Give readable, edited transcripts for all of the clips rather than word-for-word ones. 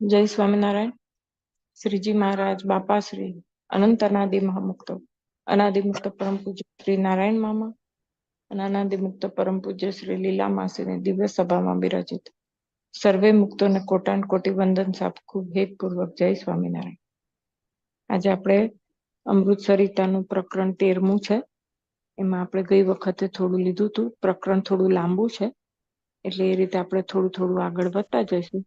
જય સ્વામિનારાયણ. શ્રીજી મહારાજ, બાપાશ્રી, અનંત અનાદિ મહામુક્તો, અનાદિમુક્ત પરમ પૂજ્ય શ્રી નારાયણ મામા અને અનાદિમુક્ત પરમ પૂજ્ય શ્રી લીલા માસીની દિવ્ય સભામાં બિરાજિત સર્વે મુક્તોને કોટાન કોટી વંદન સાપ ખૂબ હેતપૂર્વક જય સ્વામિનારાયણ. આજે આપણે અમૃતસરિતાનું પ્રકરણ 13મું છે. એમાં આપણે ગઈ વખતે થોડું લીધું હતું. પ્રકરણ થોડું લાંબુ છે, એટલે એ રીતે આપણે થોડું થોડું આગળ વધતા જઈશું.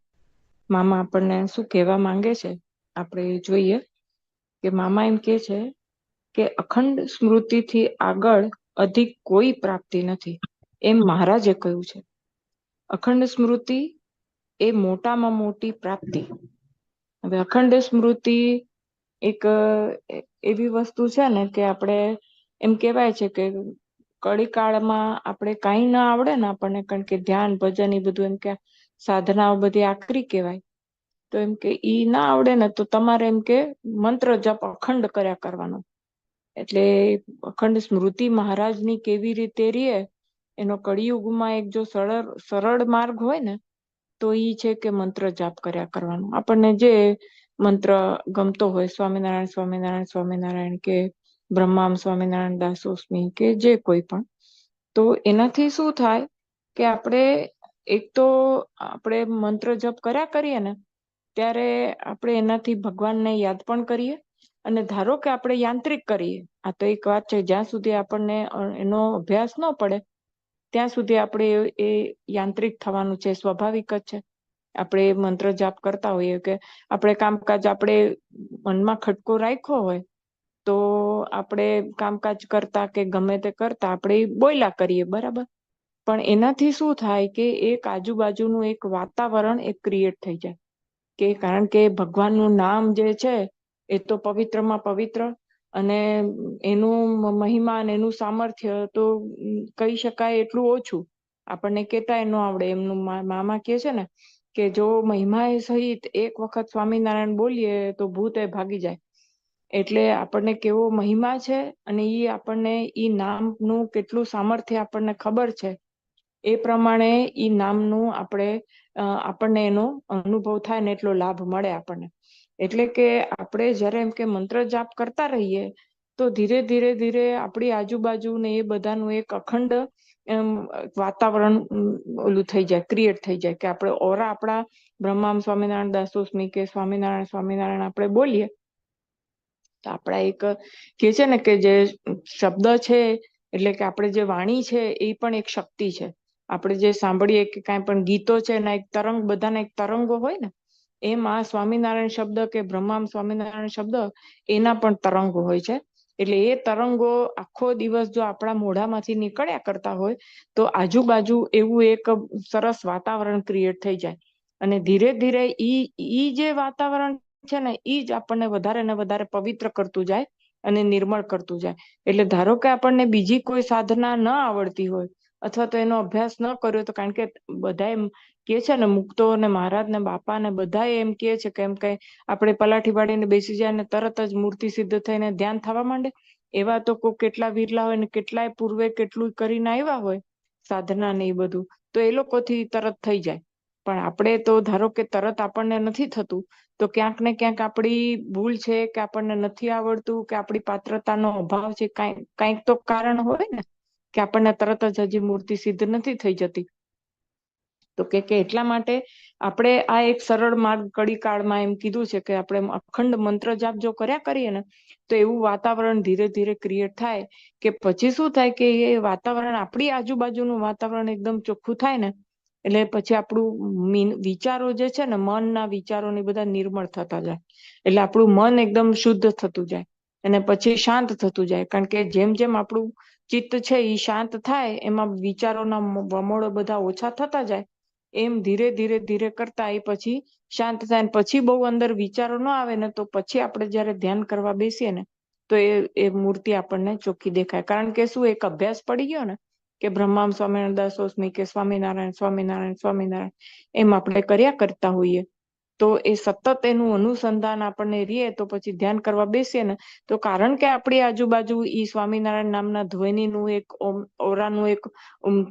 મામા આપણને શું કહેવા માંગે છે આપણે જોઈએ કે મામા એમ કે છે કે અખંડ સ્મૃતિથી આગળ અધિક કોઈ પ્રાપ્તિ નથી, એમ મહારાજે કહ્યું છે. અખંડ સ્મૃતિ એ મોટામાં મોટી પ્રાપ્તિ. હવે અખંડ સ્મૃતિ એક એવી વસ્તુ છે ને કે આપણે એમ કહેવાય છે કે કળીકાળમાં આપણે કાંઈ ના આવડે ને આપણને, કારણ કે ધ્યાન ભજન એ બધું એમ કે સાધનાઓ બધી આકરી કહેવાય, તો એમ કે ઈ ના આવડે ને તો તમારે એમ કે મંત્ર જપ અખંડ કર્યા કરવાનો. એટલે અખંડ સ્મૃતિ મહારાજની કેવી રીતે રીએ એનો કળિયુગમાં એક જો સરળ માર્ગ હોય ને તો ઈ છે કે મંત્ર જાપ કર્યા કરવાનો. આપણને જે મંત્ર ગમતો હોય, સ્વામિનારાયણ સ્વામિનારાયણ સ્વામિનારાયણ કે બ્રહ્મામ સ્વામિનારાયણ દાસોસ્મી કે જે કોઈ પણ, તો એનાથી શું થાય કે આપણે એક તો આપણે મંત્ર જપ કર્યા કરીએ ને ત્યારે આપણે એનાથી ભગવાનને યાદ પણ કરીએ. અને ધારો કે આપણે યાંત્રિક કરીએ, આ તો એક વાત છે, જ્યાં સુધી આપણને એનો અભ્યાસ ન પડે ત્યાં સુધી આપણે એ યાંત્રિક થવાનું છે, સ્વાભાવિક જ છે. આપણે મંત્ર જાપ કરતા હોઈએ કે આપણે કામકાજ આપણે મનમાં ખટકો રાખ્યો હોય તો આપણે કામકાજ કરતા કે ગમે તે કરતા આપણે બોલ્યા કરીએ, બરાબર. પણ એનાથી શું થાય કે એક આજુબાજુનું એક વાતાવરણ એક ક્રિએટ થઈ જાય, કે કારણ કે ભગવાનનું નામ જે છે એ તો પવિત્રમાં પવિત્ર, અને એનું મહિમા અને એનું સામર્થ્ય તો કહી શકાય એટલું ઓછું, આપણને કહેતાય ન આવડે. એમનું મામા કહે છે ને કે જો મહિમા સહિત એક વખત સ્વામિનારાયણ બોલીએ તો ભૂત એ ભાગી જાય. એટલે આપણને કેવો મહિમા છે અને ઈ આપણને ઈ નામનું કેટલું સામર્થ્ય આપણને ખબર છે, એ પ્રમાણે ઈ નામનું આપણને એનો અનુભવ થાય ને એટલો લાભ મળે આપણને. એટલે કે આપણે જ્યારે એમ કે મંત્ર જાપ કરતા રહીએ તો ધીરે ધીરે ધીરે આપણી આજુબાજુ ને એ બધાનું એક અખંડ વાતાવરણ ઓલું થઈ જાય, ક્રિએટ થઈ જાય, કે આપણે ઓરા આપણા બ્રહ્મામ સ્વામિનારાયણ દાસોસ્મી કે સ્વામિનારાયણ સ્વામિનારાયણ આપણે બોલીએ તો આપણા એક કે છે ને કે જે શબ્દ છે એટલે કે આપણે જે વાણી છે એ પણ એક શક્તિ છે. આપણે જે સાંભળીએ કે કાંઈ પણ ગીતો છે એના એક તરંગ, બધાના એક તરંગો હોય ને, એમ આ સ્વામિનારાયણ શબ્દ કે બ્રહ્મામ સ્વામિનારાયણ શબ્દ એના પણ તરંગો હોય છે. એટલે એ તરંગો આખો દિવસ જો આપણા મોઢામાંથી નીકળ્યા કરતા હોય તો આજુબાજુ એવું એક સરસ વાતાવરણ ક્રિએટ થઈ જાય, અને ધીરે ધીરે ઈ જે વાતાવરણ છે ને ઈ જ આપણને વધારે ને વધારે પવિત્ર કરતું જાય અને નિર્મળ કરતું જાય. એટલે ધારો કે આપણને બીજી કોઈ સાધના ન આવડતી હોય અથવા તો એનો અભ્યાસ ન કર્યો, તો કારણ કે બધા એમ કે છે ને, મુક્તો ને મહારાજ ને બાપા ને બધા એમ કે છે કે એમ કઈ આપણે પલાઠી પાડીને બેસી જાય ને તરત જ મૂર્તિ સિદ્ધ થઈને ધ્યાન થવા માંડે. એવા તો કોઈ કેટલા વિરલા હોય ને કેટલાય પૂર્વે કેટલું કરીને આવ્યા હોય સાધના ને એ બધું, તો એ લોકોથી તરત થઈ જાય. પણ આપણે તો ધારો કે તરત આપણને નથી થતું, તો ક્યાંક ને ક્યાંક આપણી ભૂલ છે કે આપણને નથી આવડતું કે આપણી પાત્રતાનો અભાવ છે, કાંઈક તો કારણ હોય ને કે આપણને તરત જ હજી મૂર્તિ સિદ્ધ નથી થઈ જતી. તો કે એટલા માટે આપણે આ એક સરળ માર્ગ કળીકાળમાં એમ કીધું છે કે આપણે અખંડ મંત્ર જાપ જો કર્યા કરીએ ને તો એવું વાતાવરણ ધીરે ધીરે ક્રિએટ થાય કે પછી શું થાય કે એ વાતાવરણ, આપણી આજુબાજુનું વાતાવરણ એકદમ ચોખ્ખું થાય ને એટલે પછી આપણું વિચારો જે છે ને, મનના વિચારો ને બધા નિર્મળ થતા જાય. એટલે આપણું મન એકદમ શુદ્ધ થતું જાય અને પછી શાંત થતું જાય. કારણ કે જેમ જેમ આપણું ચિત્ત છે એ શાંત થાય, એમાં વિચારોના વમળો બધા ઓછા થતા જાય, એમ ધીરે ધીરે ધીરે કરતા એ પછી શાંત થાય. પછી બહુ અંદર વિચારો ન આવે ને તો પછી આપણે જયારે ધ્યાન કરવા બેસીએ ને તો એ મૂર્તિ આપણને ચોખ્ખી દેખાય. કારણ કે શું, એક અભ્યાસ પડી ગયો ને કે બ્રહ્મામ સ્વામિનારાયણ દાસોસ્મી કે સ્વામિનારાયણ સ્વામિનારાયણ સ્વામિનારાયણ એમ આપણે કર્યા કરતા હોઈએ તો એ સતત એનું અનુસંધાન આપણને રીએ તો પછી ધ્યાન કરવા બેસીએ ને તો કારણ કે આપણી આજુબાજુ ઈ સ્વામિનારાયણ નામના ધ્વનિનું એક ઓરાનું એક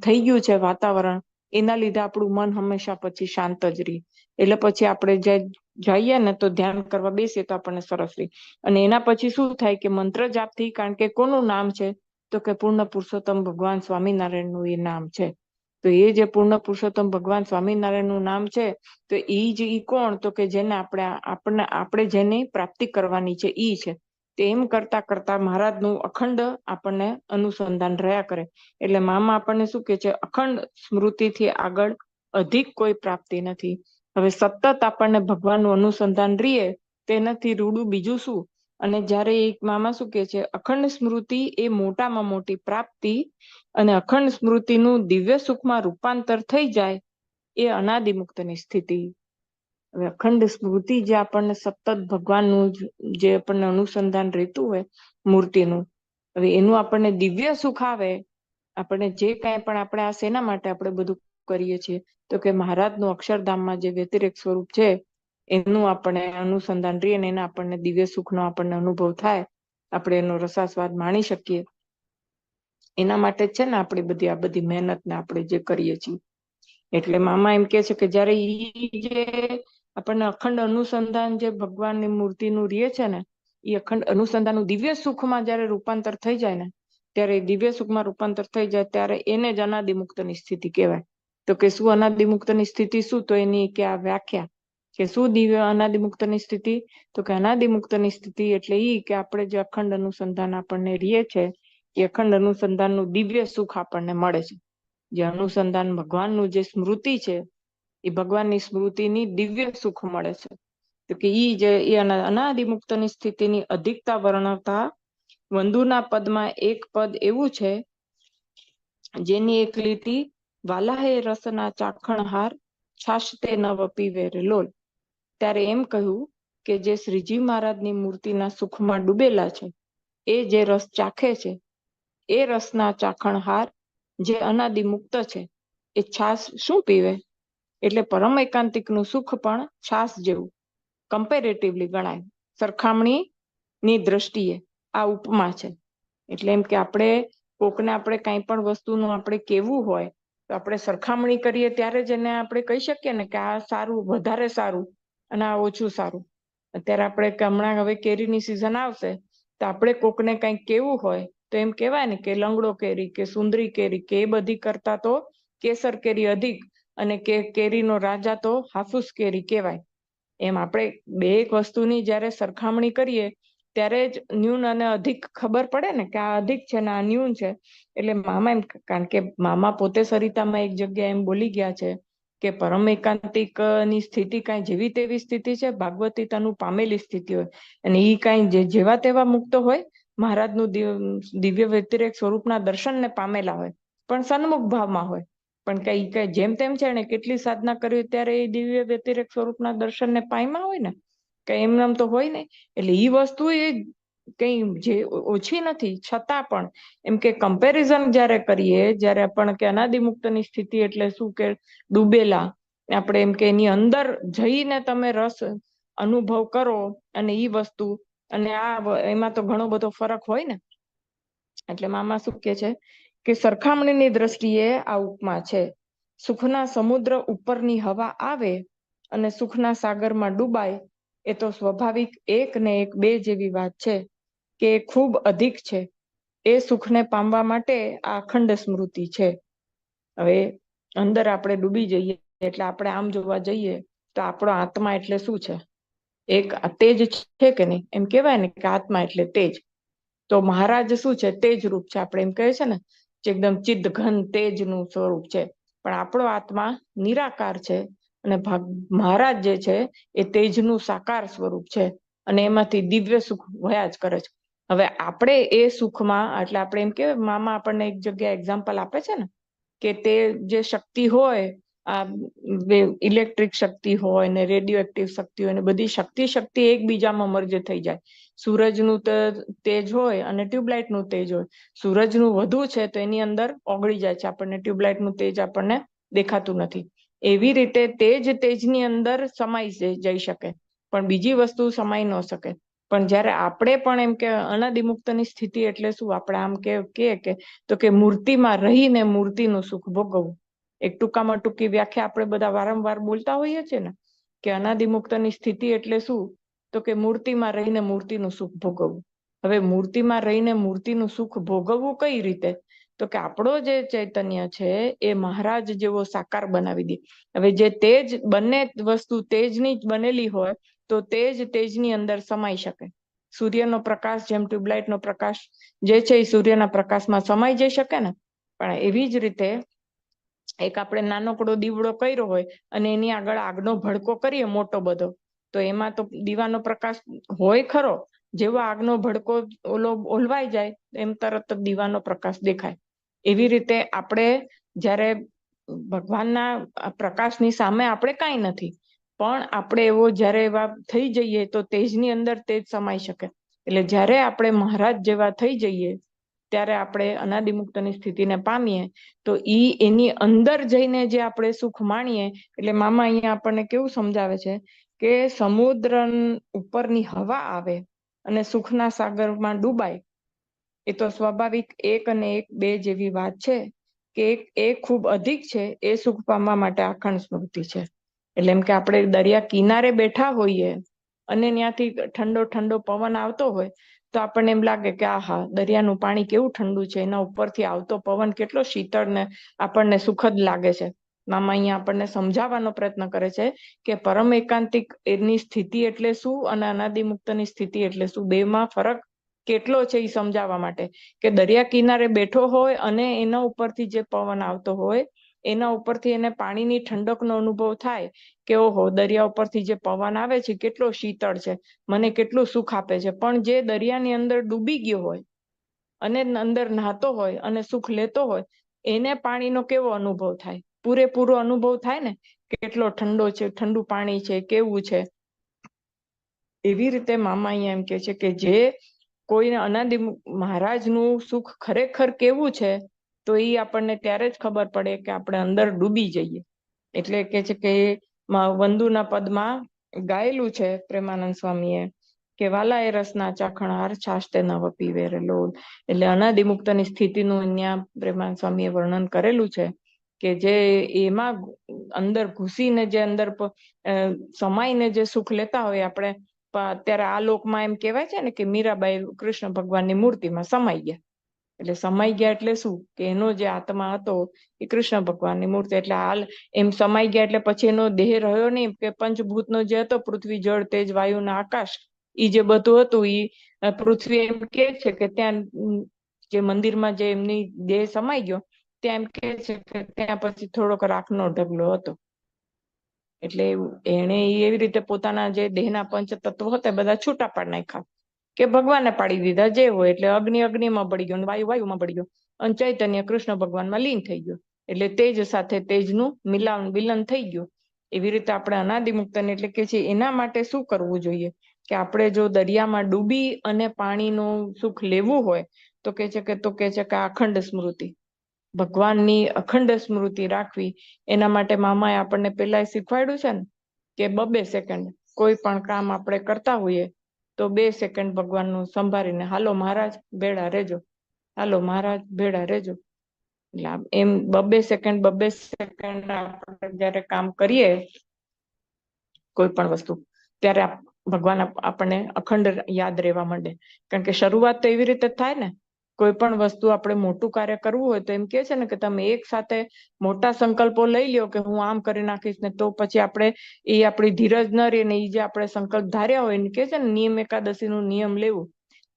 થઈ ગયું છે વાતાવરણ, એના લીધે આપણું મન હંમેશા પછી શાંત જ રહે. એટલે પછી આપણે જે જઈએ ને તો ધ્યાન કરવા બેસીએ તો આપણને સરસ રહે. અને એના પછી શું થાય કે મંત્ર જાપથી, કારણ કે કોનું નામ છે તો કે પૂર્ણ પુરુષોત્તમ ભગવાન સ્વામિનારાયણનું એ નામ છે. તો એ જે પૂર્ણ પુરુષોત્તમ ભગવાન સ્વામિનારાયણનું નામ છે, તો ઈ કોણ, તો કે જેને આપણે જેની પ્રાપ્તિ કરવાની છે ઈ છે. તેમ કરતા કરતા મહારાજનું અખંડ આપણને અનુસંધાન રહ્યા કરે. એટલે મામા આપણને શું કે છે, અખંડ સ્મૃતિથી આગળ અધિક કોઈ પ્રાપ્તિ નથી. હવે સતત આપણને ભગવાનનું અનુસંધાન રહીએ તેનાથી રૂડું બીજું શું. અને જ્યારે એક મામા શું કે છે, અખંડ સ્મૃતિ એ મોટામાં મોટી પ્રાપ્તિ, અને અખંડ સ્મૃતિનું દિવ્ય સુખમાં રૂપાંતર થઈ જાય એ અનાદિ મુક્તની સ્થિતિ. હવે અખંડ સ્મૃતિ જે આપણને સતત ભગવાનનું જે આપણને અનુસંધાન રહેતું હોય મૂર્તિનું, હવે એનું આપણને દિવ્ય સુખ આવે. આપણે જે કાંઈ પણ આપણે આ શેના માટે આપણે બધું કરીએ છીએ, તો કે મહારાજનું અક્ષરધામમાં જે વ્યતિરેક સ્વરૂપ છે એનું આપણે અનુસંધાન રહીએ ને એના આપણને દિવ્ય સુખનો આપણને અનુભવ થાય, આપણે એનો રસાસ્વાદ માણી શકીએ. એના માટે જ છે ને આપણી બધી આ બધી મહેનત ને આપણે જે કરીએ છીએ. એટલે મામા એમ કે છે કે જયારે ઈ જે આપણને અખંડ અનુસંધાન જે ભગવાનની મૂર્તિનું રહે છે ને, એ અખંડ અનુસંધાનનું દિવ્ય સુખમાં જયારે રૂપાંતર થઈ જાય ને, ત્યારે દિવ્ય સુખમાં રૂપાંતર થઈ જાય ત્યારે એને જ અનાદિ મુક્તની સ્થિતિ કહેવાય. તો કે શું અનાદિ મુક્તની સ્થિતિ શું, તો એની કે આ વ્યાખ્યા કે શું દિવ્ય અનાદિ મુક્તની સ્થિતિ, તો કે અનાદિ મુક્તની સ્થિતિ એટલે ઈ કે આપણે જે અખંડ અનુસંધાન આપણને રહીએ છે એ અખંડ અનુસંધાનનું દિવ્ય સુખ આપણને મળે છે. જે અનુસંધાન ભગવાનનું જે સ્મૃતિ છે એ ભગવાનની સ્મૃતિની દિવ્ય સુખ મળે છે. તો કે ઈ જે અનાદિ મુક્તની સ્થિતિની અધિકતા વર્ણવતા વંદુના પદમાં એક પદ એવું છે જેની એક લીટી વાલાહે રસના ચાખણહાર છાશતે નવ પીવે રે લોલ. ત્યારે એમ કહ્યું કે જે શ્રીજી મહારાજની મૂર્તિના સુખમાં ડૂબેલા છે એ જે રસ ચાખે છે, એ રસના ચાખણહાર જે અનાદિ મુક્ત છે એ છાશ શું પીવે, એટલે પરમ એકાંતિકનું સુખ પણ છાશ જેવું કમ્પેરેટિવલી ગણાય, સરખામણીની દ્રષ્ટિએ આ ઉપમા છે. એટલે એમ કે આપણે કોકને આપણે કાંઈ પણ વસ્તુનું આપણે કેવું હોય તો આપણે સરખામણી કરીએ ત્યારે જ એને આપણે કહી શકીએ ને કે આ સારું, વધારે સારું અને આ ઓછું સારું. અત્યારે આપણે હમણાં હવે કેરીની સિઝન આવશે તો આપણે કોકને કંઈક કેવું હોય તો એમ કહેવાય ને કે લંગડો કેરી કે સુંદરી કેરી કે એ બધી કરતા તો કેસર કેરી અધિક, અને કેરીનો રાજા તો હાફૂસ કેરી કહેવાય. એમ આપણે બે એક વસ્તુની જ્યારે સરખામણી કરીએ ત્યારે જ ન્યૂન અને અધિક ખબર પડે ને કે આ અધિક છે ને આ ન્યૂન છે. એટલે મામા એમ, કારણ કે મામા પોતે સરિતામાં એક જગ્યાએ એમ બોલી ગયા છે કે પરમ એકાંતિક ની સ્થિતિ કાંઈ જેવી તેવી સ્થિતિ છે, ભાગવતીતાનું પામેલી સ્થિતિ હોય, અને ઈ કાંઈ જેવા તેવા મુક્ત હોય, મહારાજનું દિવ્ય વ્યતિરેક સ્વરૂપના દર્શનને પામેલા હોય પણ સન્મુખ ભાવમાં હોય. પણ કઈ જેમ તેમ છે ને કેટલી સાધના કરી ત્યારે એ દિવ્ય વ્યતિરેક સ્વરૂપના દર્શનને પામ્યા હોય ને, કઈ એમ તો હોય ને. એટલે ઈ વસ્તુ એ કઈ જે ઓછી નથી, છતાં પણ એમ કે કમ્પેરિઝન જ્યારે કરીએ, જ્યારે પણ કે અનાદિ મુક્તની સ્થિતિ એટલે શું કે ડૂબેલા, આપણે એમ કે એની અંદર જઈને તમે રસ અનુભવ કરો અને ઈ વસ્તુ અને આ એમાં તો ઘણો બધો ફરક હોય ને. એટલે મામા શું કે છે કે સરખામણીની દ્રષ્ટિએ આ ઉપમા છે. સુખના સમુદ્ર ઉપરની હવા આવે અને સુખના સાગરમાં ડૂબાય એ તો સ્વાભાવિક એક ને એક બે જેવી વાત છે કે ખૂબ અધિક છે. એ સુખને પામવા માટે આ અખંડ સ્મૃતિ છે. હવે અંદર આપણે ડૂબી જઈએ એટલે આપણે આમ જોવા જઈએ તો આપણો આત્મા એટલે શું છે, એક તેજ છે કે નહીં. એમ કેવાય ને કે આત્મા એટલે તેજ. તો મહારાજ શું છે, તેજ રૂપ છે. આપણે એમ કહે છે ને એકદમ ચિદ ઘન તેજનું સ્વરૂપ છે, પણ આપણો આત્મા નિરાકાર છે અને મહારાજ જે છે એ તેજનું સાકાર સ્વરૂપ છે અને એમાંથી દિવ્ય સુખ વયા જ કરે છે. હવે આપણે એ સુખમાં, એટલે આપણે એમ કે મામા આપણને એક જગ્યાએ એક્ઝામ્પલ આપે છે ને કે તે જે શક્તિ હોય, આ ઇલેક્ટ્રિક શક્તિ હોય ને રેડિયો એક્ટિવ શક્તિ હોય ને બધી શક્તિ એકબીજામાં મર્જ થઈ જાય. સૂરજનું તેજ હોય અને ટ્યુબલાઇટનું તેજ હોય. સૂરજનું વધુ છે તો એની અંદર ઓગળી જાય છે, આપણને ટ્યુબલાઇટનું તેજ આપણને દેખાતું નથી. એવી રીતે તેજની અંદર સમાઈ જઈ શકે પણ બીજી વસ્તુ સમાઈ ન શકે. પણ જ્યારે આપણે પણ એમ કે અનાદિમુક્તની સ્થિતિ એટલે શું, આપણે આમ કે તો કે મૂર્તિમાં રહીને મૂર્તિનું સુખ ભોગવવું. એક ટૂંકામાં ટૂંકી વ્યાખ્યા આપણે બધા વારંવાર બોલતા હોઈએ છીએ ને, કે અનાદિમુક્તની સ્થિતિ એટલે શું? તો કે મૂર્તિમાં રહીને મૂર્તિનું સુખ ભોગવવું. હવે મૂર્તિમાં રહીને મૂર્તિનું સુખ ભોગવવું કઈ રીતે? તો કે આપણો જે ચૈતન્ય છે એ મહારાજ જેવો સાકાર બનાવી દે. હવે જે તેજ, બંને વસ્તુ તેજની જ બનેલી હોય તો તેજની અંદર સમાઈ શકે. સૂર્યનો પ્રકાશ જેમ ટ્યુબલાઇટનો પ્રકાશ જે છે એ સૂર્યના પ્રકાશમાં સમાઈ જઈ શકે ને, પણ એવી જ રીતે એક આપણે નાનકડો દીવડો કર્યો હોય અને એની આગળ આગનો ભડકો કરીએ મોટો બધો, તો એમાં તો દીવાનો પ્રકાશ હોય ખરો, જેવો આગનો ભડકો ઓલવાઈ જાય એમ તરત જ દીવાનો પ્રકાશ દેખાય. એવી રીતે આપણે જ્યારે ભગવાનના પ્રકાશની સામે આપણે કાંઈ નથી, પણ આપણે એવો જ્યારે એવા થઈ જઈએ તો તેજની અંદર તેજ સમાઈ શકે. એટલે જ્યારે આપણે મહારાજ જેવા થઈ જઈએ ત્યારે આપણે અનાદિમુક્તની સ્થિતિને પામીએ તો એની અંદર જઈને જે આપણે સુખ માણીએ. એટલે મામા અહીંયા આપણને કેવું સમજાવે છે કે સમુદ્ર ઉપરની હવા આવે અને સુખના સાગરમાં ડૂબાય, એ તો સ્વાભાવિક 1 અને 1 2 જેવી વાત છે કે એક ખૂબ અધિક છે એ સુખ પામવા માટે અખંડ સ્મૃતિ છે. એટલે એમ કે આપણે દરિયા કિનારે બેઠા હોઈએ અને ત્યાંથી ઠંડો ઠંડો પવન આવતો હોય તો આપણને એમ લાગે કે આહા, દરિયાનું પાણી કેવું ઠંડુ છે, એના ઉપરથી આવતો પવન કેટલો શીતળ ને આપણને સુખદ લાગે છે. મામા અહીંયા આપણને સમજાવવાનો પ્રયત્ન કરે છે કે પરમ એકાંતિક એની સ્થિતિ એટલે શું અને અનાદિમુક્તની સ્થિતિ એટલે શું, બેમાં ફરક કેટલો છે એ સમજાવવા માટે. કે દરિયા કિનારે બેઠો હોય અને એના ઉપરથી જે પવન આવતો હોય એના ઉપરથી એને પાણીની ઠંડકનો અનુભવ થાય કે ઓહો, દરિયા ઉપરથી જે પવન આવે છે કેટલો શીતળ છે, મને કેટલું સુખ આપે છે. પણ જે દરિયાની અંદર ડૂબી ગયો હોય અને અંદર નહાતો હોય અને સુખ લેતો હોય એને પાણીનો કેવો અનુભવ થાય? પૂરેપૂરો અનુભવ થાય ને, કેટલો ઠંડો છે, ઠંડુ પાણી છે, કેવું છે. એવી રીતે મામા અહીંયા એમ કે છે કે જે કોઈને મહારાજનું સુખ ખરેખર કેવું છે તો એ આપણને ત્યારે જ ખબર પડે કે આપણે અંદર ડૂબી જઈએ. એટલે કે છે કે વંદુના પદમાં ગાયેલું છે પ્રેમાનંદ સ્વામીએ કે વાલા એ રસના ચાખણાર છાશ તે નવ પીવે રે લોલ. એટલે અનાદિમુક્તની સ્થિતિનું અહીંયા પ્રેમાનંદ સ્વામીએ વર્ણન કરેલું છે કે જે એમાં અંદર ઘૂસીને જે અંદર સમાઈને જે સુખ લેતા હોય આપણે. અત્યારે આ લોકમાં એમ કહેવાય છે ને કે મીરાબાઈ કૃષ્ણ ભગવાનની મૂર્તિમાં સમાઈ ગયા. એટલે સમાઈ ગયા એટલે શું? કે એનો જે આત્મા હતો એ કૃષ્ણ ભગવાનની મૂર્તિ. એટલે હાલ એમ સમાઈ ગયા એટલે પછી એનો દેહ રહ્યો નહીં, કે પંચભૂતનો જે હતો પૃથ્વી, જળ, તેજ, વાયુ ને આકાશ, એ જે બધું હતું એ પૃથ્વી એમ કે છે કે ત્યાં જે મંદિરમાં જે એમની દેહ સમાઈ ગયો ત્યાં એમ કે છે કે ત્યાં પછી થોડોક રાખનો ઢગલો હતો. એટલે એને એવી રીતે પોતાના જે દેહના પંચ તત્વો હતા બધા છૂટા પાડી નાખ્યા કે ભગવાને પાડી દીધા જે હોય. એટલે અગ્નિમાં બળી ગયો, વાયુ વાયુમાં બળી ગયો અને ચૈતન્ય કૃષ્ણ ભગવાનમાં લીન થઈ ગયો. એટલે તેજ સાથે તેજનું વિલન થઈ ગયું. એવી રીતે આપણે અનાદિમુક્તને એટલે કે છે એના માટે શું કરવું જોઈએ? કે આપણે જો દરિયામાં ડૂબી અને પાણીનું સુખ લેવું હોય તો કે છે કે અખંડ સ્મૃતિ, ભગવાનની અખંડ સ્મૃતિ રાખવી. એના માટે મામાએ આપણને પેલા શીખવાડ્યું છે ને કે 2 સેકન્ડ કોઈ પણ કામ આપણે કરતા હોઈએ તો 2 સેકન્ડ ભગવાનનું સંભાળીને હાલો મહારાજ ભેળા રેજો, હાલો મહારાજ ભેળા રેજો. એટલે એમ 2 સેકન્ડ આપણે જયારે કામ કરીએ કોઈ પણ વસ્તુ, ત્યારે ભગવાન આપણને અખંડ યાદ રહેવા માંડે. કારણ કે શરૂઆત તો એવી રીતે થાય ને, કોઈ પણ વસ્તુ આપણે મોટું કાર્ય કરવું હોય તો એમ કે છે ને કે તમે એક સાથે મોટા સંકલ્પો લઈ લ્યો કે હું આમ કરી નાખીશ ને, તો પછી આપણે આપણી ધીરજ ન રહે ને એ જે આપણે સંકલ્પ ધાર્યા હોય ને, કે છે ને નિયમ એકાદશીનું નિયમ લેવું,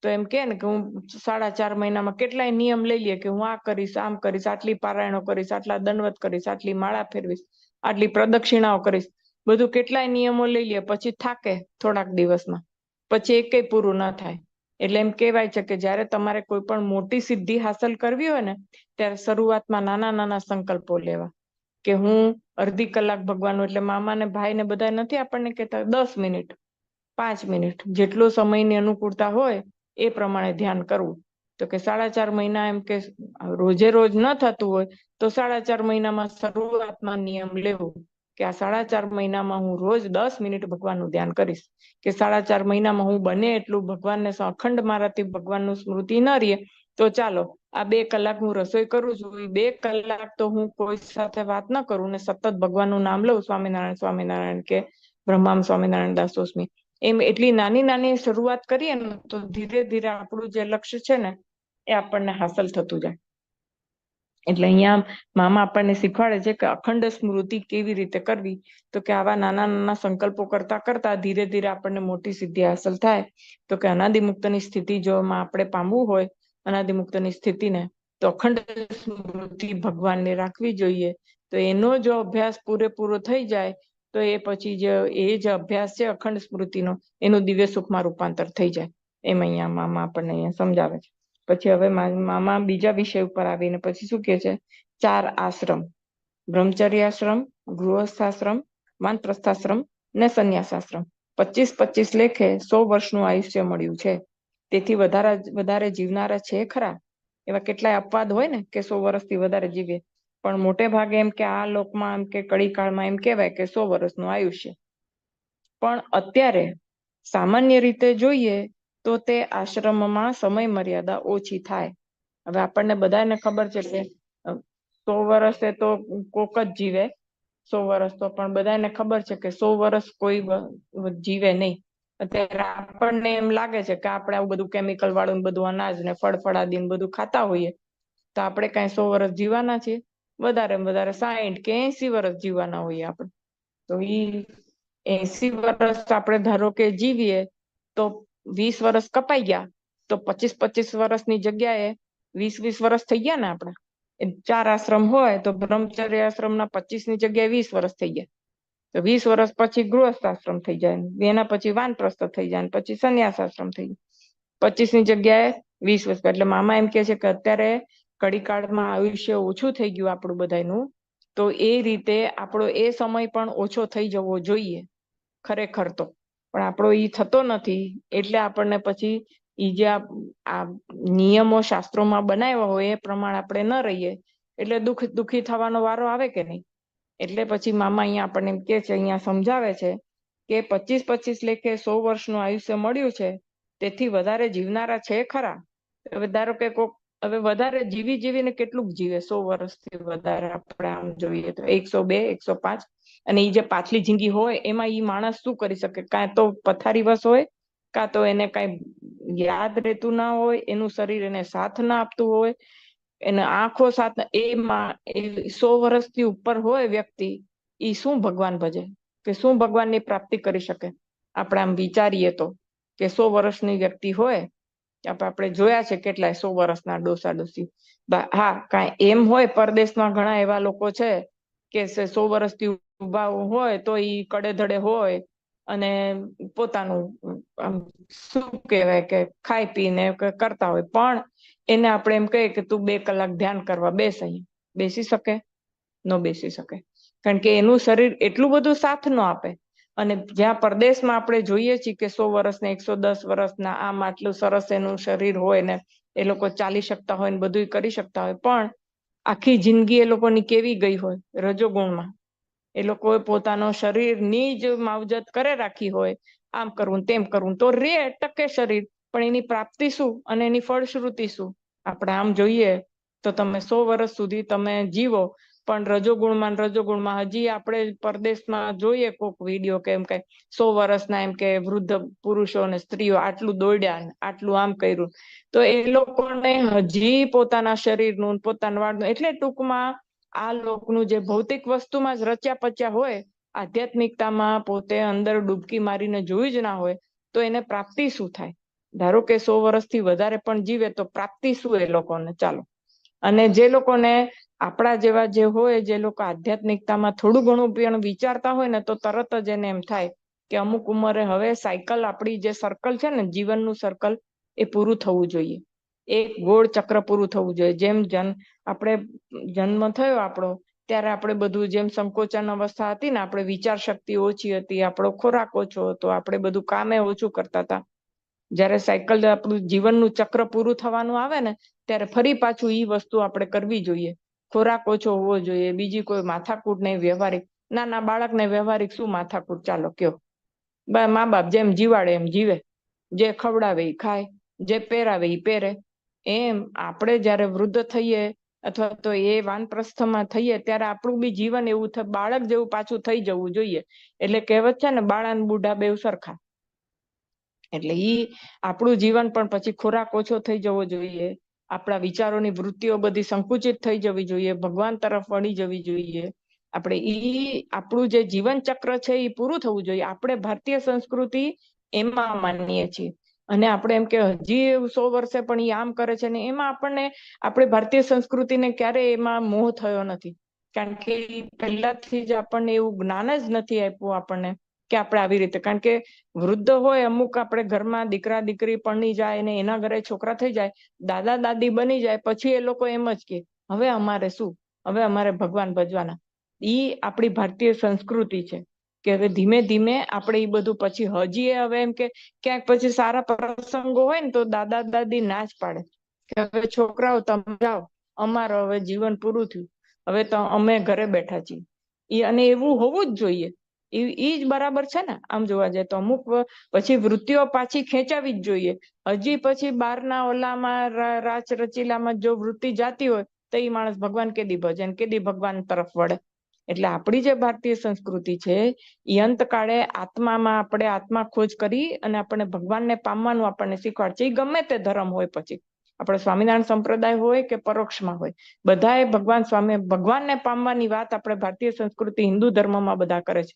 તો એમ કે ને કે હું 4.5 મહિનામાં કેટલાય નિયમ લઈ લઈએ કે હું આ કરીશ, આમ કરીશ, આટલી પારાયણો કરીશ, આટલા દંડવત કરીશ, આટલી માળા ફેરવીશ, આટલી પ્રદક્ષિણાઓ કરીશ, બધું કેટલાય નિયમો લઈ લે, પછી થાકે થોડાક દિવસમાં, પછી એકેય પૂરું ન થાય. એટલે એમ કહેવાય છે કે જ્યારે તમારે કોઈ પણ મોટી સિદ્ધિ હાંસલ કરવી હોય ને ત્યારે શરૂઆતમાં નાના નાના સંકલ્પો લેવા. કે હું અડધી કલાક ભગવાનનું, એટલે મામા ને ભાઈ ને બધા નથી આપણને કહેતા 10 મિનિટ 5 મિનિટ જેટલો સમયની અનુકૂળતા હોય એ પ્રમાણે ધ્યાન કરવું. તો કે 4.5 મહિના એમ કે રોજે રોજ ન થતું હોય તો 4.5 મહિનામાં શરૂઆતમાં નિયમ લેવો કે આ 4.5 મહિનામાં હું રોજ 10 મિનિટ ભગવાનનું ધ્યાન કરીશ. કે 4.5 મહિનામાં હું બને એટલું ભગવાનને અખંડ મારાથી ભગવાનનું સ્મૃતિ ન રહે તો ચાલો આ 2 કલાક હું રસોઈ કરું છું, 2 કલાક તો હું કોઈ સાથે વાત ન કરું ને સતત ભગવાનનું નામ લઉં, સ્વામિનારાયણ સ્વામિનારાયણ, કે બ્રહ્મામ સ્વામિનારાયણ દાસોસ્મી, એમ એટલી નાની નાની શરૂઆત કરીએ ને તો ધીરે ધીરે આપણું જે લક્ષ્ય છે ને એ આપણને હાંસલ થતું જાય. એટલે અહીંયા મામા આપણને શીખવાડે છે કે અખંડ સ્મૃતિ કેવી રીતે કરવી, તો કે આવા નાના નાના સંકલ્પો કરતા કરતા ધીરે ધીરે આપણને મોટી સિદ્ધિ હાંસલ થાય. તો કે અનાદિમુક્તની સ્થિતિ જો આપણે પામવું હોય, અનાદિમુક્તની સ્થિતિને, તો અખંડ સ્મૃતિ ભગવાનને રાખવી જોઈએ. તો એનો જો અભ્યાસ પૂરેપૂરો થઈ જાય તો એ પછી જે અભ્યાસ છે અખંડ સ્મૃતિનો, એનું દિવ્ય સુખમાં રૂપાંતર થઈ જાય. એમ અહીંયા મામા આપણને અહીંયા સમજાવે છે. પછી હવે મામા બીજા વિષય ઉપર આવીને પછી શું કે છે, 4 આશ્રમ, બ્રહ્મચર્યાશ્રમ, ગૃહસ્થાશ્રમ, વાનપ્રસ્થાશ્રમ ને સંન્યાસાશ્રમ, 25-25 લેખે 100 વર્ષનું આયુષ્ય મળ્યું છે. તેથી વધારે જીવનારા છે ખરા. એવા કેટલાય અપવાદ હોય ને કે 100 વર્ષથી વધારે જીવે, પણ મોટે ભાગે એમ કે આ લોકમાં એમ કે કળીકાળમાં એમ કહેવાય કે 100 વર્ષનું આયુષ્ય. પણ અત્યારે સામાન્ય રીતે જોઈએ તો તે આશ્રમમાં સમય મર્યાદા ઓછી થાય. હવે આપણને બધાને ખબર છે કે 100 વર્ષે તો કોક જ જીવે, 100 વર્ષ તો, પણ બધાને ખબર છે કે 100 વર્ષ કોઈ જીવે નહીં. અત્યારે આપણને એમ લાગે છે કે આપણે આવું બધું કેમિકલ વાળું બધું અનાજ ને ફળફળાદી બધું ખાતા હોઈએ તો આપણે કઈ 100 વર્ષ જીવવાના છીએ? વધારે 60 કે 80 વર્ષ જીવવાના હોઈએ આપણે. તો ઈ 80 વર્ષ આપણે ધારો કે જીવીએ તો 20 વર્ષ કપાઈ ગયા, તો 25-25 વર્ષની જગ્યાએ 20-20 વર્ષ થઈ ગયા ને આપણે. 4 આશ્રમ હોય તો બ્રહ્મચર્ય આશ્રમના 25 ની જગ્યાએ 20 વર્ષ થઈ ગયા. તો 20 વર્ષ પછી ગૃહસ્થ આશ્રમ થઈ જાય, એના પછી વાનપ્રસ્થ થઈ જાય, પછી સંન્યાસ આશ્રમ થઈ જાય. 25 ની જગ્યાએ 20 વર્ષ. એટલે મામા એમ કે છે કે અત્યારે કળીકાળમાં આયુષ્ય ઓછું થઈ ગયું આપણું બધાનું, તો એ રીતે આપણો એ સમય પણ ઓછો થઈ જવો જોઈએ ખરેખર તો. પણ આપણો ઈ થતો નથી, એટલે આપણને પછી ઈ જે આ નિયમો શાસ્ત્રોમાં બનાવ્યા હોય એ પ્રમાણે આપણે ન રહીએ એટલે દુઃખી થવાનો વારો આવે કે નહીં. એટલે પછી મામા અહીંયા આપણને એમ કે છે, અહીંયા સમજાવે છે કે 25-25 લેખે 100 વર્ષનું આયુષ્ય મળ્યું છે, તેથી વધારે જીવનારા છે ખરા. હવે ધારો કે કોક હવે વધારે જીવીને કેટલું જીવે 100 વર્ષથી વધારે આપણે આમ જોઈએ તો 102, 105, અને એ જે પાછલી જિંદગી હોય એમાં ઈ માણસ શું કરી શકે? કાં તો પથારીવશ હોય, કાં તો એને કાંઈ યાદ રહેતું ના હોય, એનું શરીર એને સાથ ના આપતું હોય, એને આંખો સાથ, એમાં 100 વર્ષથી ઉપર હોય વ્યક્તિ, ઈ શું ભગવાન ભજે કે શું ભગવાનની પ્રાપ્તિ કરી શકે? આપણે આમ વિચારીએ તો કે 100 વર્ષની વ્યક્તિ હોય, આપણે જોયા છે કેટલાય 100 વર્ષના ડોસા ડોસી. હા, કાંઈ એમ હોય, પરદેશમાં ઘણા એવા લોકો છે કે 100 વર્ષથી ઉભા હોય તો ઈ કડેધડે હોય અને પોતાનું શું કહેવાય કે ખાઈ પીને કરતા હોય, પણ એને આપણે એમ કહીએ કે તું 2 કલાક ધ્યાન કરવા બેસ, અહીં બેસી શકે? ન બેસી શકે, કારણ કે એનું શરીર એટલું બધું સાથ ન આપે. અને જ્યાં પરદેશમાં આપણે જોઈએ છીએ કે 100 વર્ષને 110 વર્ષના આમ આટલું સરસ એનું શરીર હોય ને એ લોકો ચાલી શકતા હોય ને બધું કરી શકતા હોય, પણ આખી જિંદગી એ લોકોની કેવી ગઈ હોય રજોગુણમાં. એ લોકોએ પોતાનો શરીરની જ માવજત કરે રાખી હોય, આમ કરવું તેમ કરવું, તો રે ટકે શરીર, પણ એની પ્રાપ્તિ શું અને એની ફળશ્રુતિ શું? આપણે આમ જોઈએ તો તમે 100 વર્ષ સુધી તમે જીવો, પણ રજોગુણમાં હજી આપણે પરદેશમાં જોઈએ કોઈક વિડીયો કે એમ કઈ 100 વર્ષના એમ કે વૃદ્ધ પુરુષો અને સ્ત્રીઓ આટલું દોડ્યા, આટલું આમ કર્યું, તો એ લોકોને હજી પોતાના શરીરનું, પોતાના વાળનું, એટલે ટૂંકમાં આ લોકનું જે ભૌતિક વસ્તુમાં જ રચ્યા પચ્યા હોય, આધ્યાત્મિકતામાં પોતે અંદર ડૂબકી મારીને જોયું જ ના હોય, તો એને પ્રાપ્તિ શું થાય? ધારો કે 100 વર્ષથી વધારે પણ જીવે તો પ્રાપ્તિ શું એ લોકોને? ચાલો. અને જે લોકોને આપણા જેવા જે હોય, જે લોકો આધ્યાત્મિકતામાં થોડું ઘણું પણ વિચારતા હોય ને, તો તરત જ એને એમ થાય કે અમુક ઉંમરે હવે સાયકલ, આપણી જે સર્કલ છે ને, જીવનનું સર્કલ, એ પૂરું થવું જોઈએ. એક ગોળ ચક્ર પૂરું થવું જોઈએ. જેમ આપણે જન્મ થયો આપણો, ત્યારે આપણે બધું જેમ સંકોચન અવસ્થા હતી ને, આપણે વિચાર શક્તિ ઓછી હતી, આપણો ખોરાક ઓછો હતો, આપણે બધું કામે ઓછું કરતા હતા. જ્યારે સાયકલ આપણું જીવનનું ચક્ર પૂરું થવાનું આવે ને, ત્યારે ફરી પાછું ઈ વસ્તુ આપણે કરવી જોઈએ. ખોરાક ઓછો હોવો જોઈએ, બીજી કોઈ માથાકૂટ નહીં, વ્યવહારિક. નાના બાળકને વ્યવહારિક શું માથાકૂટ? ચાલો કયો. મા બાપ જેમ જીવાડે એમ જીવે, જે ખવડાવે એ ખાય, જે પહેરાવે એ પહેરે. એમ આપણે જ્યારે વૃદ્ધ થઈએ અથવા તો એ વાનપ્રસ્થમાં થઈએ ત્યારે આપણું બી જીવન એવું બાળક જેવું પાછું થઈ જવું જોઈએ. એટલે કહેવત છે ને, બાળા ને બુઢા બેવ સરખા. એટલે આપણું જીવન પણ પછી ખોરાક ઓછો થઈ જવો જોઈએ, આપણા વિચારોની વૃત્તિઓ બધી સંકુચિત થઈ જવી જોઈએ, ભગવાન તરફ વળી જવી જોઈએ. આપણે આપણું જે જીવન ચક્ર છે એ પૂરું થવું જોઈએ. આપણે ભારતીય સંસ્કૃતિ એમાં માનીએ છીએ. અને આપણે એમ કે હજી 100 વર્ષે પણ એ આમ કરે છે ને, એમાં આપણને આપણે ભારતીય સંસ્કૃતિને ક્યારેય એમાં મોહ થયો નથી. કારણ કે પહેલાથી જ આપણને એવું જ્ઞાન જ નથી આપ્યું આપણને કે આપણે આવી રીતે. કારણ કે વૃદ્ધ હોય અમુક આપણે ઘરમાં દીકરા દીકરી પરણી જાય ને એના ઘરે છોકરા થઈ જાય, દાદા દાદી બની જાય, પછી એ લોકો એમ જ કે હવે અમારે શું, હવે અમારે ભગવાન ભજવાના. આપણી ભારતીય સંસ્કૃતિ છે કે હવે ધીમે ધીમે આપણે એ બધું પછી હજી હવે એમ કે ક્યાંક પછી સારા પ્રસંગો હોય ને તો દાદા દાદી ના જ પાડે કે હવે છોકરાઓ તમે જાઓ, અમારો હવે જીવન પૂરું થયું, હવે તો અમે ઘરે બેઠા છીએ. અને એવું હોવું જ જોઈએ. એ જ બરાબર છે ને. આમ જોવા જાય તો અમુક પછી વૃત્તિઓ પાછી ખેંચાવી જ જોઈએ. હજી પછી બહારના ઓલામાં રાચ રચીલામાં જો વૃત્તિ જાતી હોય તો એ માણસ ભગવાન કેદી ભજે, કેદી ભગવાન તરફ વળે. એટલે આપણી જે ભારતીય સંસ્કૃતિ છે એ અંતકાળે આત્મામાં આપણે આત્મા ખોજ કરી અને આપણને ભગવાનને પામવાનું આપણને શીખવાડે છે. એ ગમે તે ધર્મ હોય, પછી આપણે સ્વામિનારાયણ સંપ્રદાય હોય કે પરોક્ષમાં હોય, બધાએ ભગવાનને પામવાની વાત આપણે ભારતીય સંસ્કૃતિ હિન્દુ ધર્મમાં બધા કરે છે.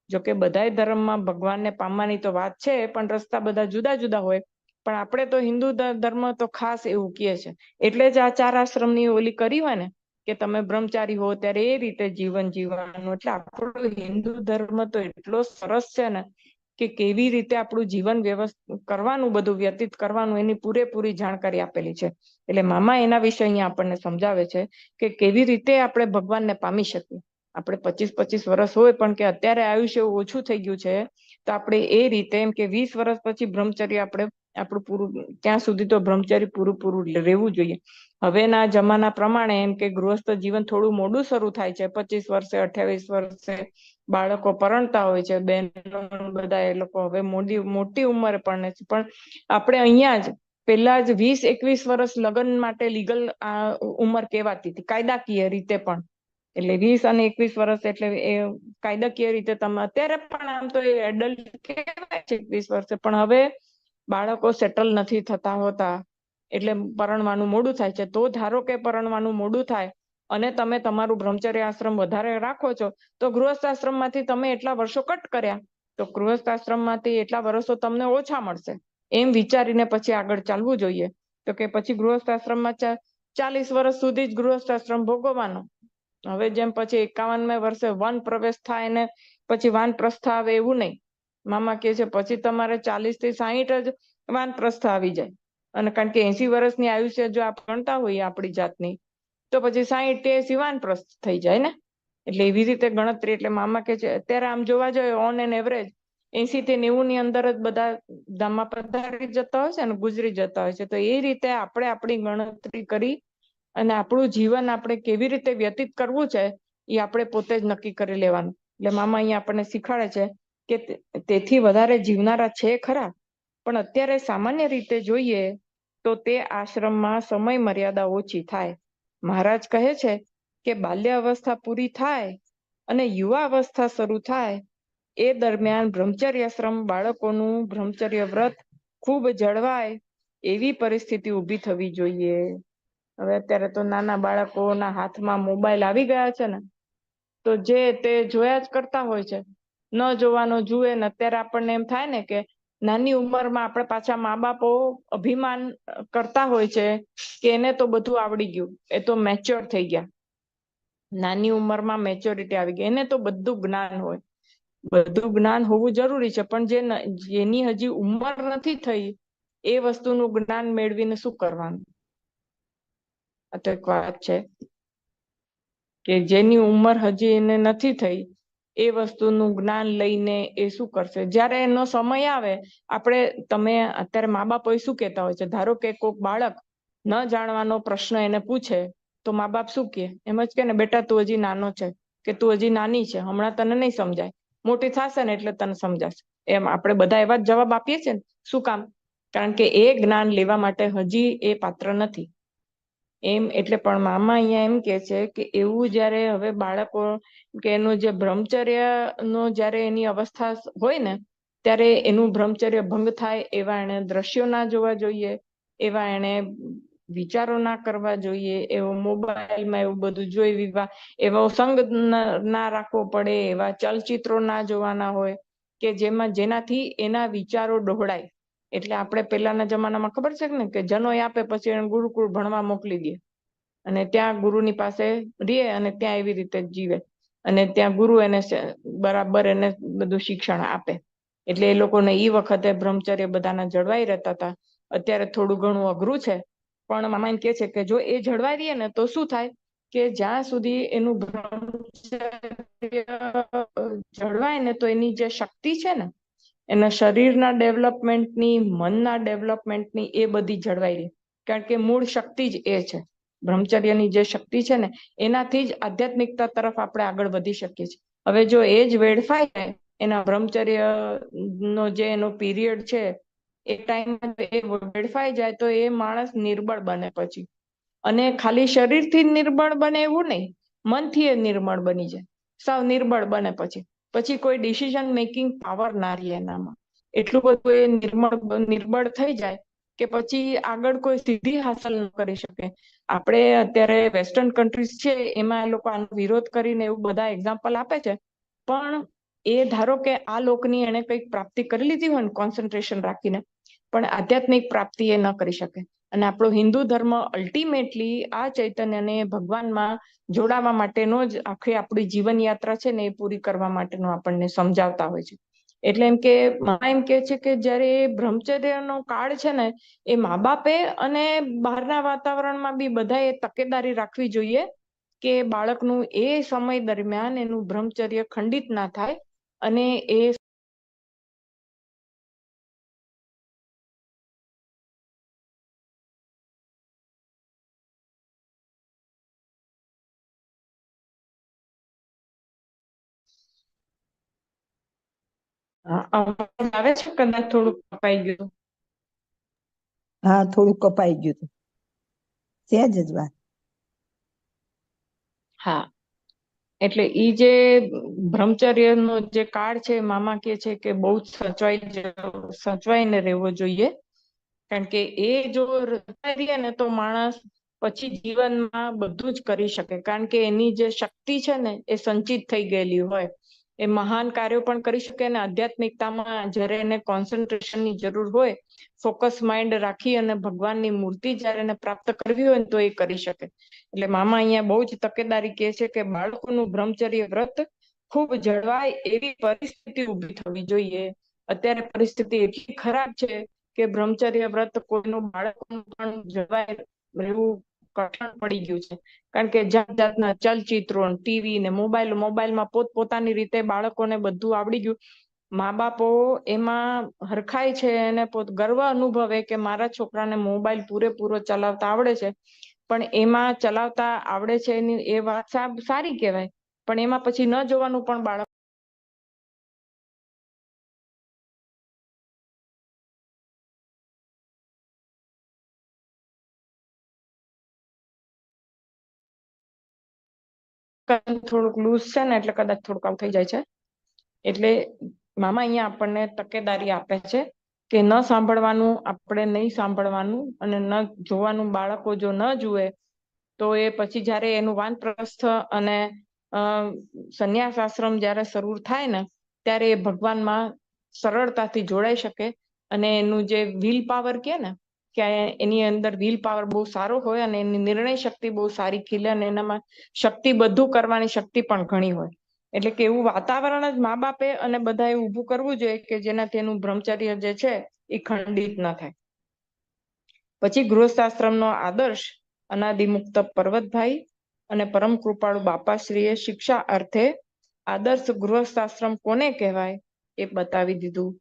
જોકે બધા ધર્મમાં ભગવાનને પામવાની તો વાત છે, પણ રસ્તા બધા જુદા જુદા હોય. પણ આપણે તો હિન્દુ ધર્મ તો ખાસ એવું કહે છે. એટલે જ આ 4 આશ્રમની ઓલી કરી હોય ને કે તમે બ્રહ્મચારી હો ત્યારે એ રીતે જીવન જીવવાનું. એટલે આપણો હિન્દુ ધર્મ તો એટલો સરસ છે ને કે કેવી રીતે આપણું જીવન વ્યવસ્થિત કરવાનું, બધું વ્યતીત કરવાનું, એની પૂરેપૂરી જાણકારી આપેલી છે. એટલે મામા એના વિશે અહીંયા આપણને સમજાવે છે કે કેવી રીતે આપણે ભગવાનને પામી શકીએ. આપણે 25-25 વર્ષ હોય પણ કે અત્યારે આયુષ્ય ઓછું થઈ ગયું છે, તો આપણે એ રીતે એમ કે 20 વર્ષ પછી બ્રહ્મચર્ય આપણું પૂરું, ત્યાં સુધી તો બ્રહ્મચર્ય પૂરું રહેવું જોઈએ. હવેના જમાના પ્રમાણે એમ કે ગૃહસ્થ જીવન થોડું મોડું શરૂ થાય છે. 25 વર્ષે, 28 વર્ષે બાળકો પરણતા હોય છે. બહેનો બધા એ લોકો હવે મોટી ઉંમરે પરણે છે. પણ આપણે અહીંયા જ પેલા જ 20-21 વર્ષ લગ્ન માટે લીગલ ઉંમર કહેવાતી હતી, કાયદાકીય રીતે પણ. એટલે 20 અને 21 વર્ષ એટલે એ કાયદાકીય રીતે તમે અત્યારે પણ આમ તો એડલ્ટ કહેવાય છે 21 વર્ષે. પણ હવે બાળકો સેટલ નથી થતા હોતા એટલે પરણવાનું મોડું થાય છે. તો ધારો કે પરણવાનું મોડું થાય અને તમે તમારું બ્રહ્મચર્ય આશ્રમ વધારે રાખો છો, તો ગૃહસ્થ આશ્રમમાંથી તમે એટલા વર્ષો કટ કર્યા, તો ગૃહસ્થ આશ્રમમાંથી એટલા વર્ષો તમને ઓછા મળશે. એમ વિચારીને પછી આગળ ચાલવું જોઈએ. તો કે પછી ગૃહસ્થ આશ્રમમાં 40 વર્ષ સુધી જ ગૃહસ્થ આશ્રમ ભોગવવાનો. હવે જેમ પછી 51 વર્ષે વન પ્રવેશ થાય ને પછી વાનપ્રસ્થ આવે એવું નહીં. મામા કે છે પછી તમારે 40 થી 60 જ વાનપ્રસ્થ આવી જાય. અને કારણ કે 80 વર્ષની આયુષ્ય જો આપ ગણતા હોઈએ આપણી જાતની, તો પછી 60-80 વાનપ્રસ્થ થઈ જાય ને. એટલે એવી રીતે ગણતરી. એટલે મામા કે છે અત્યારે આમ જોવા જોઈએ ઓન એન એવરેજ 80 થી 90 ની અંદર જ બધા ધામમાં પધારી જતા હોય છે અને ગુજરી જતા હોય છે. તો એ રીતે આપણે આપણી ગણતરી કરી અને આપણું જીવન આપણે કેવી રીતે વ્યતીત કરવું છે એ આપણે પોતે જ નક્કી કરી લેવાનું. એટલે મામા અહીંયા આપણને શીખવાડે છે કે તેથી વધારે જીવનારા છે ખરા, પણ અત્યારે સામાન્ય રીતે જોઈએ તો તે આશ્રમમાં સમય મર્યાદા ઓછી થાય. મહારાજ કહે છે કે બાલ્ય અવસ્થા પૂરી થાય અને યુવા અવસ્થા શરૂ થાય એ દરમિયાન બ્રહ્મચર્યાશ્રમ બાળકોનું બ્રહ્મચર્ય વ્રત ખૂબ જળવાય એવી પરિસ્થિતિ ઊભી થવી જોઈએ. હવે અત્યારે તો નાના બાળકોના હાથમાં મોબાઈલ આવી ગયા છે ને, તો જે તે જોયા જ કરતા હોય છે. ન જોવાનો જુએ ને. અત્યારે આપણને એમ થાય ને કે નાની ઉંમરમાં આપણે પાછા મા બાપો અભિમાન કરતા હોય છે કે એને તો બધું આવડી ગયું, એ તો મેચ્યોર થઈ ગયા. નાની ઉંમરમાં મેચ્યોરિટી આવી ગઈ, એને તો બધું જ્ઞાન હોય. બધું જ્ઞાન હોવું જરૂરી છે, પણ જેની હજી ઉંમર નથી થઈ એ વસ્તુનું જ્ઞાન મેળવીને શું કરવાનું? આ તો એક વાત છે કે જેની ઉંમર હજી એને નથી થઈ એ વસ્તુનું જ્ઞાન લઈને એ શું કરશે? જ્યારે એનો સમય આવે તમે અત્યારે મા બાપ શું કહેતા હોય છે, ધારો કે કોઈક બાળક ન જાણવાનો પ્રશ્ન એને પૂછે તો મા બાપ શું કહે? એમ જ કે ને બેટા તું હજી નાનો છે, કે તું હજી નાની છે, હમણાં તને નહીં સમજાય, મોટી થશે ને એટલે તને સમજાશે. એમ આપણે બધા એવા જ જવાબ આપીએ છીએ ને. શું કામ? કારણ કે એ જ્ઞાન લેવા માટે હજી એ પાત્ર નથી. એમ એટલે પણ મામા અહીંયા એમ કે છે કે એવું જયારે હવે બાળકો કે એનું જે બ્રહ્મચર્ય નો જયારે એની અવસ્થા હોય ને ત્યારે એનું બ્રહ્મચર્ય ભંગ થાય એવા એને દ્રશ્યો ના જોવા જોઈએ, એવા એને વિચારો ના કરવા જોઈએ, એવો મોબાઈલમાં એવું બધું જોઈ વિવાહ એવો સંગ ના રાખવો પડે, એવા ચલચિત્રો ના જોવાના હોય કે જેનાથી એના વિચારો ડહોળાય. એટલે આપણે પેલાના જમાનામાં ખબર છે ને કે જનોય આપે પછી એને ગુરુકુળ ભણવા મોકલી દે અને ત્યાં ગુરુની પાસે રહે અને ત્યાં એવી રીતે જીવે અને ત્યાં ગુરુ એને બરાબર એને બધું શિક્ષણ આપે. એટલે એ લોકોને ઈ વખતે બ્રહ્મચર્ય બધાના જળવાઈ રહેતા હતા. અત્યારે થોડું ઘણું અઘરું છે, પણ મામા એમ કે છે કે જો એ જળવાઈ રહીએ ને તો શું થાય કે જ્યાં સુધી એનું બ્રહ્મચર્ય જળવાય ને તો એની જે શક્તિ છે ને એના શરીરના ડેવલપમેન્ટની, મનના ડેવલપમેન્ટની એ બધી જળવાઈ રહી. કારણ કે મૂળ શક્તિ જ એ છે. બ્રહ્મચર્યની જે શક્તિ છે ને એનાથી જ આધ્યાત્મિકતા તરફ આપણે આગળ વધી શકીએ છીએ. હવે જો એ જ વેડફાય ને એના બ્રહ્મચર્ય નો જે એનો પીરિયડ છે એ ટાઈમ એ વેડફાઈ જાય તો એ માણસ નિર્બળ બને પછી. અને ખાલી શરીરથી નિર્બળ બને એવું નહીં, મનથી એ નિર્બળ બની જાય, સાવ નિર્બળ બને પછી કોઈ ડિસિઝન મેકિંગ પાવર ના રહે એનામાં. એટલું બધું એ નિર્બળ થઈ જાય કે પછી આગળ કોઈ સિદ્ધિ હાંસલ ન કરી શકે. આપણે અત્યારે વેસ્ટર્ન કન્ટ્રીઝ છે એમાં એ લોકો આનો વિરોધ કરીને એવું બધા એક્ઝામ્પલ આપે છે, પણ એ ધારો કે આ લોકની એને કંઈક પ્રાપ્તિ કરી લીધી હોય ને કોન્સન્ટ્રેશન રાખીને, પણ આધ્યાત્મિક પ્રાપ્તિ એ ન કરી શકે. અને આપણો હિન્દુ ધર્મ અલ્ટિમેટલી આ ચૈતન્યને ભગવાનમાં જોડાવા માટેનો જ આખી આપણી જીવન યાત્રા છે ને એ પૂરી કરવા માટેનો આપણને સમજાવતા હોય છે. એટલે એમ કે એમ કે છે કે જયારે બ્રહ્મચર્યનો કાળ છે ને એ મા બાપે અને બહારના વાતાવરણમાં બી બધાએ તકેદારી રાખવી જોઈએ કે બાળકનું એ સમય દરમિયાન એનું બ્રહ્મચર્ય ખંડિત ના થાય અને એ અવાજ આવે છે? કદાચ થોડુંક કપાઈ ગયું. હા, થોડું કપાઈ ગયું હતું. સહેજ જ વાત. હા, એટલે ઈ જે બ્રહ્મચર્યનો જે કાળ છે મામા કે છે કે બહુ સચવાઈને રહેવો જોઈએ. કારણ કે એ જો રચાઈ રહીએ ને તો માણસ પછી જીવનમાં બધું જ કરી શકે. કારણ કે એની જે શક્તિ છે ને એ સંચિત થઈ ગયેલી હોય. એ મહાન કાર્યો પણ કરી શકે અને આધ્યાત્મિકતામાં જ્યારે એને કોન્સન્ટ્રેશનની જરૂર હોય, ફોકસ માઇન્ડ રાખી અને ભગવાનની મૂર્તિ જ્યારે એને પ્રાપ્ત કરવી હોય ને તો એ કરી શકે. એટલે મામા અહીંયા બહુ જ તકેદારી કહે છે કે બાળકોનું બ્રહ્મચર્ય વ્રત ખૂબ જળવાય એવી પરિસ્થિતિ ઊભી થવી જોઈએ. અત્યારે પરિસ્થિતિ એટલી ખરાબ છે કે બ્રહ્મચર્ય વ્રત કોઈનું બાળકોનું પણ જળવાય રહેવું કઠણ પડી ગયું છે. કારણ કે જાત જાતના ચલચિત્રો, ટીવી ને મોબાઈલમાં પોતપોતાની રીતે બાળકોને બધું આવડી ગયું. મા બાપો એમાં હરખાય છે અને ગર્વ અનુભવે કે મારા છોકરાને મોબાઈલ પૂરેપૂરો ચલાવતા આવડે છે. પણ એમાં ચલાવતા આવડે છે એની એ વાત સારી કહેવાય, પણ એમાં પછી ન જોવાનું પણ બાળક થોડુંક લૂઝ છે ને એટલે કદાચ થોડુંક આવું થઈ જાય છે. એટલે મામા અહીંયા આપણને તકેદારી આપે છે કે ન સાંભળવાનું, આપણે નહીં સાંભળવાનું અને ન જોવાનું. બાળકો જો ન જુએ તો એ પછી જયારે એનું વાનપ્રસ્થ અને સંન્યાસ આશ્રમ જયારે શરૂ થાય ને ત્યારે એ ભગવાનમાં સરળતાથી જોડાઈ શકે અને એનું જે વિલ પાવર કે ને કે એની અંદર વિલ પાવર બહુ સારો હોય અને એની નિર્ણય શક્તિ બહુ સારી ખીલે અને એનામાં શક્તિ બધું કરવાની શક્તિ પણ ઘણી હોય. એટલે કે એવું વાતાવરણ જ મા બાપે અને બધાએ ઊભું કરવું જોઈએ કે જેનાથી એનું બ્રહ્મચર્ય જે છે એ ખંડિત ન થાય. પછી ગૃહસ્થાશ્રમનો આદર્શ અનાદિમુક્ત પર્વતભાઈ અને પરમ કૃપાળુ બાપાશ્રીએ શિક્ષા અર્થે આદર્શ ગૃહસ્થાશ્રમ કોને કહેવાય એ બતાવી દીધું.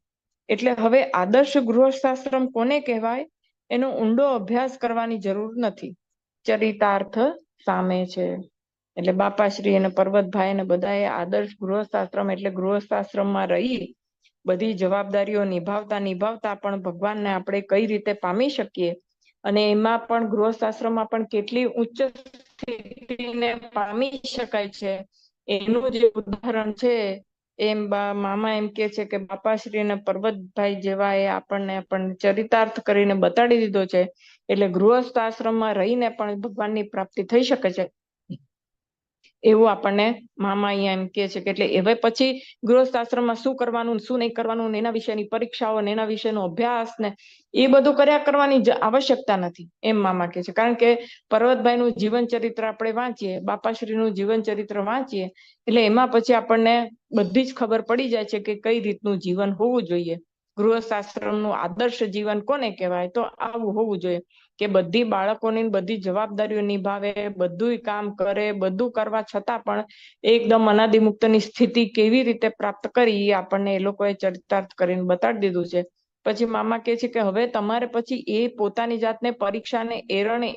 એટલે હવે આદર્શ ગૃહસ્થાશ્રમ કોને કહેવાય એનો ઊંડો અભ્યાસ કરવાની જરૂર નથી. ચરિતાર્થ સામે છે. એટલે બાપાશ્રી અને પર્વતભાઈ અને બધાએ આદર્શ ગૃહસ્થાશ્રમ એટલે ગૃહસ્થાશ્રમમાં રહી બધી જવાબદારીઓ નિભાવતા પણ ભગવાનને આપણે કઈ રીતે પામી શકીએ અને એમાં પણ ગૃહસ્થ આશ્રમમાં પણ કેટલી ઉચ્ચ સ્થિતિને પામી શકાય છે એનું જે ઉદાહરણ છે એમ મામા એમ કે છે કે બાપાશ્રી અને પર્વતભાઈ જેવા એ આપણને ચરિતાર્થ કરીને બતાડી દીધો છે. એટલે ગૃહસ્થ આશ્રમમાં રહીને પણ ભગવાનની પ્રાપ્તિ થઈ શકે છે એવું આપણને મામા અહીંયા એમ કે છે કે એટલે હવે પછી ગૃહસ્થ આશ્રમમાં શું કરવાનું શું નહીં કરવાનું એના વિશેની પરીક્ષાઓ ને એના વિશેનો અભ્યાસ ને એ બધું કર્યા કરવાની આવશ્યકતા નથી એમ મામા કે છે. કારણ કે પર્વતભાઈનું જીવન ચરિત્ર આપણે વાંચીએ, બાપાશ્રીનું જીવન ચરિત્ર વાંચીએ એટલે એમાં પછી આપણને બધી જ ખબર પડી જાય છે કે કઈ રીતનું જીવન હોવું જોઈએ. ગૃહસ્થ આશ્રમનું આદર્શ જીવન કોને કહેવાય? તો આવું હોવું જોઈએ કે બધી બાળકોની બધી જવાબદારીઓ નિભાવે, બધું કામ કરે, બધું કરવા છતાં પણ એકદમ અનાદિ મુક્તની સ્થિતિ કેવી રીતે પ્રાપ્ત કરી એ આપણને એ લોકોએ ચરિતાર્થ કરીને બતાડી દીધું છે. પછી મામા કે છે કે હવે તમારે પછી એ પોતાની જાતને પરીક્ષાને એરણે